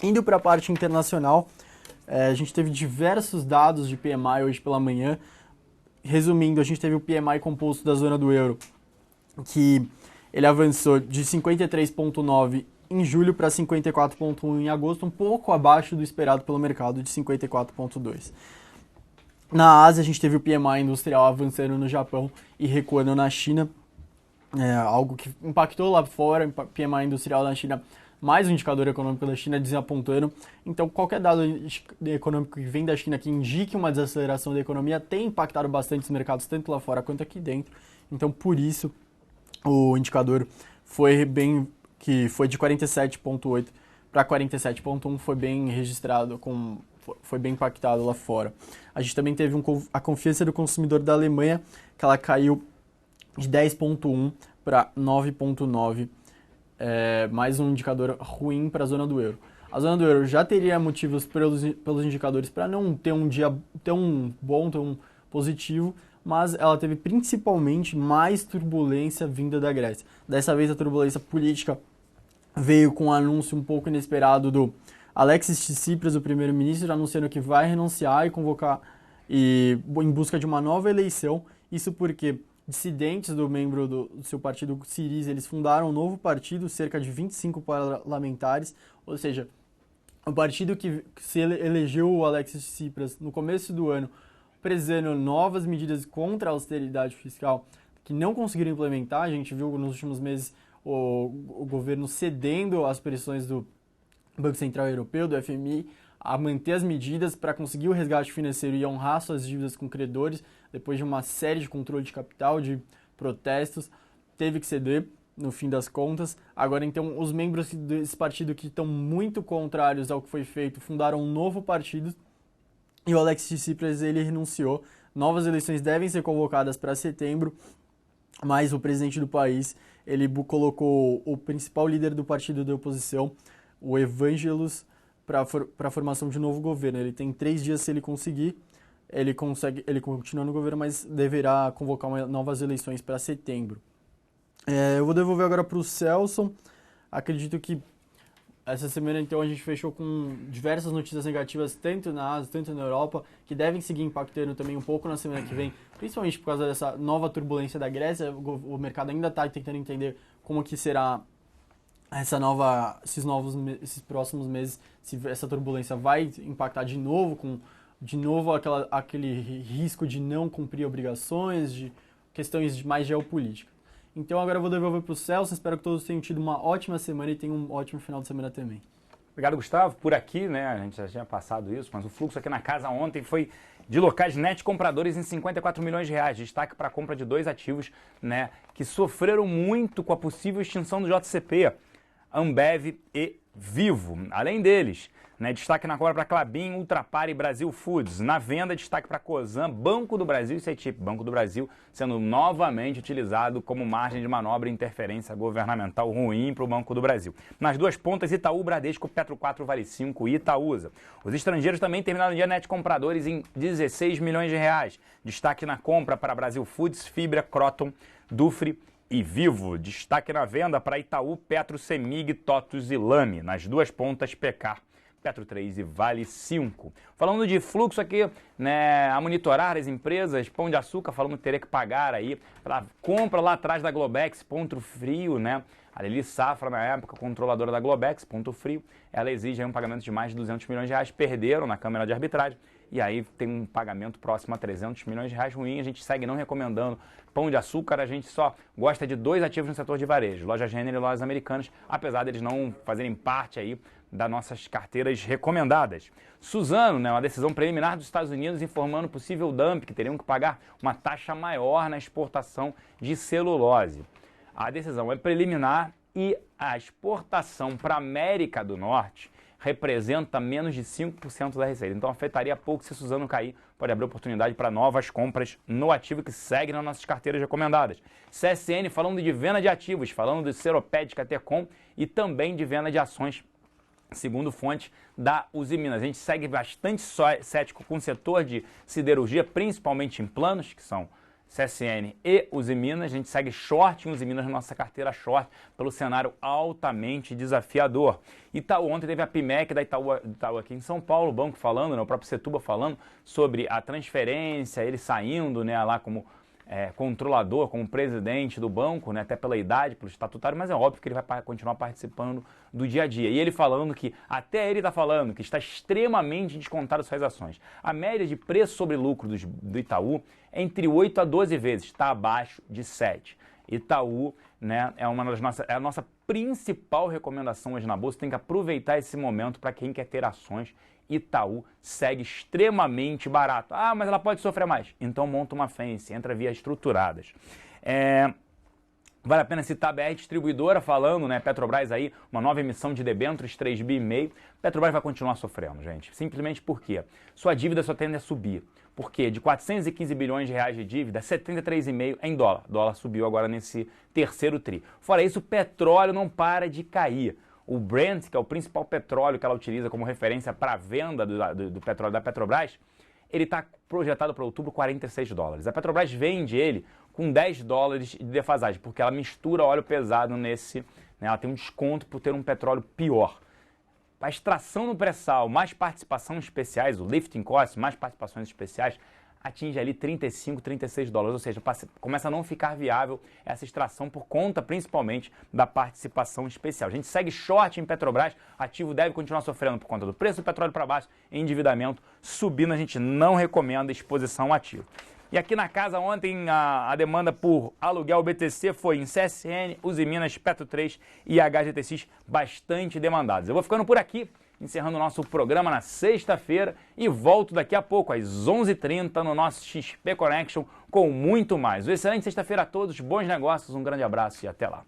Indo para a parte internacional, a gente teve diversos dados de PMI hoje pela manhã. Resumindo, a gente teve o PMI composto da zona do euro, que ele avançou de 53,9 em julho para 54,1 em agosto, um pouco abaixo do esperado pelo mercado, de 54,2. Na Ásia, a gente teve o PMI industrial avançando no Japão e recuando na China, algo que impactou lá fora. O PMI industrial na China, mais o indicador econômico da China desapontando. Então, qualquer dado econômico que vem da China que indique uma desaceleração da economia tem impactado bastante os mercados, tanto lá fora quanto aqui dentro. Então, por isso, o indicador foi de 47,8 para 47,1, foi bem registrado, foi bem impactado lá fora. A gente também teve a confiança do consumidor da Alemanha, que ela caiu de 10,1 para 9,9, mais um indicador ruim para a zona do euro. A zona do euro já teria motivos pelos indicadores para não ter um dia tão bom, tão positivo, mas ela teve principalmente mais turbulência vinda da Grécia. Dessa vez a turbulência política veio com um anúncio um pouco inesperado do Alexis Tsipras, o primeiro-ministro, anunciando que vai renunciar e convocar em busca de uma nova eleição. Isso porque dissidentes do membro do seu partido, Syriza, eles fundaram um novo partido, cerca de 25 parlamentares, ou seja, o partido que se elegeu o Alexis Tsipras no começo do ano, prezando novas medidas contra a austeridade fiscal que não conseguiram implementar. A gente viu nos últimos meses o governo cedendo às pressões do Banco Central Europeu, do FMI, a manter as medidas para conseguir o resgate financeiro e honrar suas dívidas com credores, depois de uma série de controle de capital, de protestos, teve que ceder no fim das contas. Agora, então, os membros desse partido que estão muito contrários ao que foi feito fundaram um novo partido, e o Alexis Tsipras, ele renunciou. Novas eleições devem ser convocadas para setembro, mas o presidente do país, ele colocou o principal líder do partido da oposição, o Evangelos, para a formação de um novo governo. Ele tem 3 dias se ele conseguir. Ele continua no governo, mas deverá convocar novas eleições para setembro. Eu vou devolver agora para o Celso. Acredito que essa semana, então, a gente fechou com diversas notícias negativas, tanto na Ásia, tanto na Europa, que devem seguir impactando também um pouco na semana que vem, principalmente por causa dessa nova turbulência da Grécia. O mercado ainda está tentando entender como que será esses próximos meses, se essa turbulência vai impactar de novo, aquele risco de não cumprir obrigações, de questões mais geopolíticas. Então agora eu vou devolver para o Celso. Espero que todos tenham tido uma ótima semana e tenham um ótimo final de semana também. Obrigado, Gustavo. Por aqui, né, a gente já tinha passado isso, mas o fluxo aqui na casa ontem foi de locais net compradores em 54 milhões de reais. Destaque para a compra de 2 ativos, né, que sofreram muito com a possível extinção do JCP, Ambev e Vivo. Além deles, né, destaque na compra para Klabin, Ultrapar e Brasil Foods. Na venda, destaque para Cosan, Banco do Brasil e CETIP. Banco do Brasil sendo novamente utilizado como margem de manobra e interferência governamental ruim para o Banco do Brasil. Nas duas pontas, Itaú, Bradesco, Petro 4, Vale 5 e Itaúsa. Os estrangeiros também terminaram o dia net compradores em 16 milhões de reais. Destaque na compra para Brasil Foods, Fibra, Croton, Dufry e Vivo. Destaque na venda para Itaú, Petro, Semig, TOTUS e Lame. Nas duas pontas, Pecar, Petro 3 e Vale 5. Falando de fluxo aqui, né, a monitorar as empresas, Pão de Açúcar falando que teria que pagar aí para compra lá atrás da Globex, ponto frio, né? A Lili Safra, na época, controladora da Globex, ponto frio, ela exige aí um pagamento de mais de 200 milhões de reais, perderam na Câmara de Arbitragem, e aí tem um pagamento próximo a 300 milhões de reais ruim, a gente segue não recomendando Pão de Açúcar, a gente só gosta de 2 ativos no setor de varejo, Lojas Renner e Lojas Americanas, apesar deles não fazerem parte aí das nossas carteiras recomendadas. Suzano, né, uma decisão preliminar dos Estados Unidos informando possível dumping, que teriam que pagar uma taxa maior na exportação de celulose. A decisão é preliminar e a exportação para a América do Norte representa menos de 5% da receita. Então afetaria pouco se Suzano cair, pode abrir oportunidade para novas compras no ativo que segue nas nossas carteiras recomendadas. CSN falando de venda de ativos, falando de Seropédica, Tecom e também de venda de ações, segundo fonte da Uzi Minas. A gente segue bastante cético com o setor de siderurgia, principalmente em planos, que são CSN e Uzi Minas. A gente segue short em Uzi Minas na nossa carteira short pelo cenário altamente desafiador. Itaú, ontem teve a PIMEC da Itaú aqui em São Paulo, o banco falando, né, o próprio Setúbal falando sobre a transferência, ele saindo, né, lá como controlador, como presidente do banco, né, até pela idade, pelo estatutário, mas é óbvio que ele vai continuar participando do dia a dia. E ele falando que, até ele está falando, que está extremamente descontado suas ações. A média de preço sobre lucro do Itaú é entre 8 a 12 vezes, está abaixo de 7. Itaú, né, é a nossa principal recomendação hoje na Bolsa, tem que aproveitar esse momento para quem quer ter ações. Itaú segue extremamente barato. Ah, mas ela pode sofrer mais. Então monta uma fence, entra via estruturadas. Vale a pena citar a BR Distribuidora falando, né, Petrobras aí, uma nova emissão de debêntures, 3,5 bi. Petrobras vai continuar sofrendo, gente. Simplesmente porque sua dívida só tende a subir. Porque de 415 bilhões de reais de dívida, 73,5 em dólar. O dólar subiu agora nesse terceiro tri. Fora isso, o petróleo não para de cair. O Brent, que é o principal petróleo que ela utiliza como referência para a venda do petróleo da Petrobras, ele está projetado para outubro 46 dólares. A Petrobras vende ele com 10 dólares de defasagem, porque ela mistura óleo pesado nesse, né, ela tem um desconto por ter um petróleo pior. A extração no pré-sal, mais participações especiais, o lifting cost, mais participações especiais, atinge ali 35, 36 dólares, ou seja, começa a não ficar viável essa extração por conta principalmente da participação especial. A gente segue short em Petrobras, ativo deve continuar sofrendo por conta do preço do petróleo para baixo, endividamento subindo, a gente não recomenda exposição ao ativo. E aqui na casa ontem a demanda por aluguel BTC foi em CSN, Uzi Minas, Petro 3 e HGTX bastante demandados. Eu vou ficando por aqui, encerrando o nosso programa na sexta-feira e volto daqui a pouco às 11h30 no nosso XP Connection com muito mais. Uma excelente sexta-feira a todos, bons negócios, um grande abraço e até lá.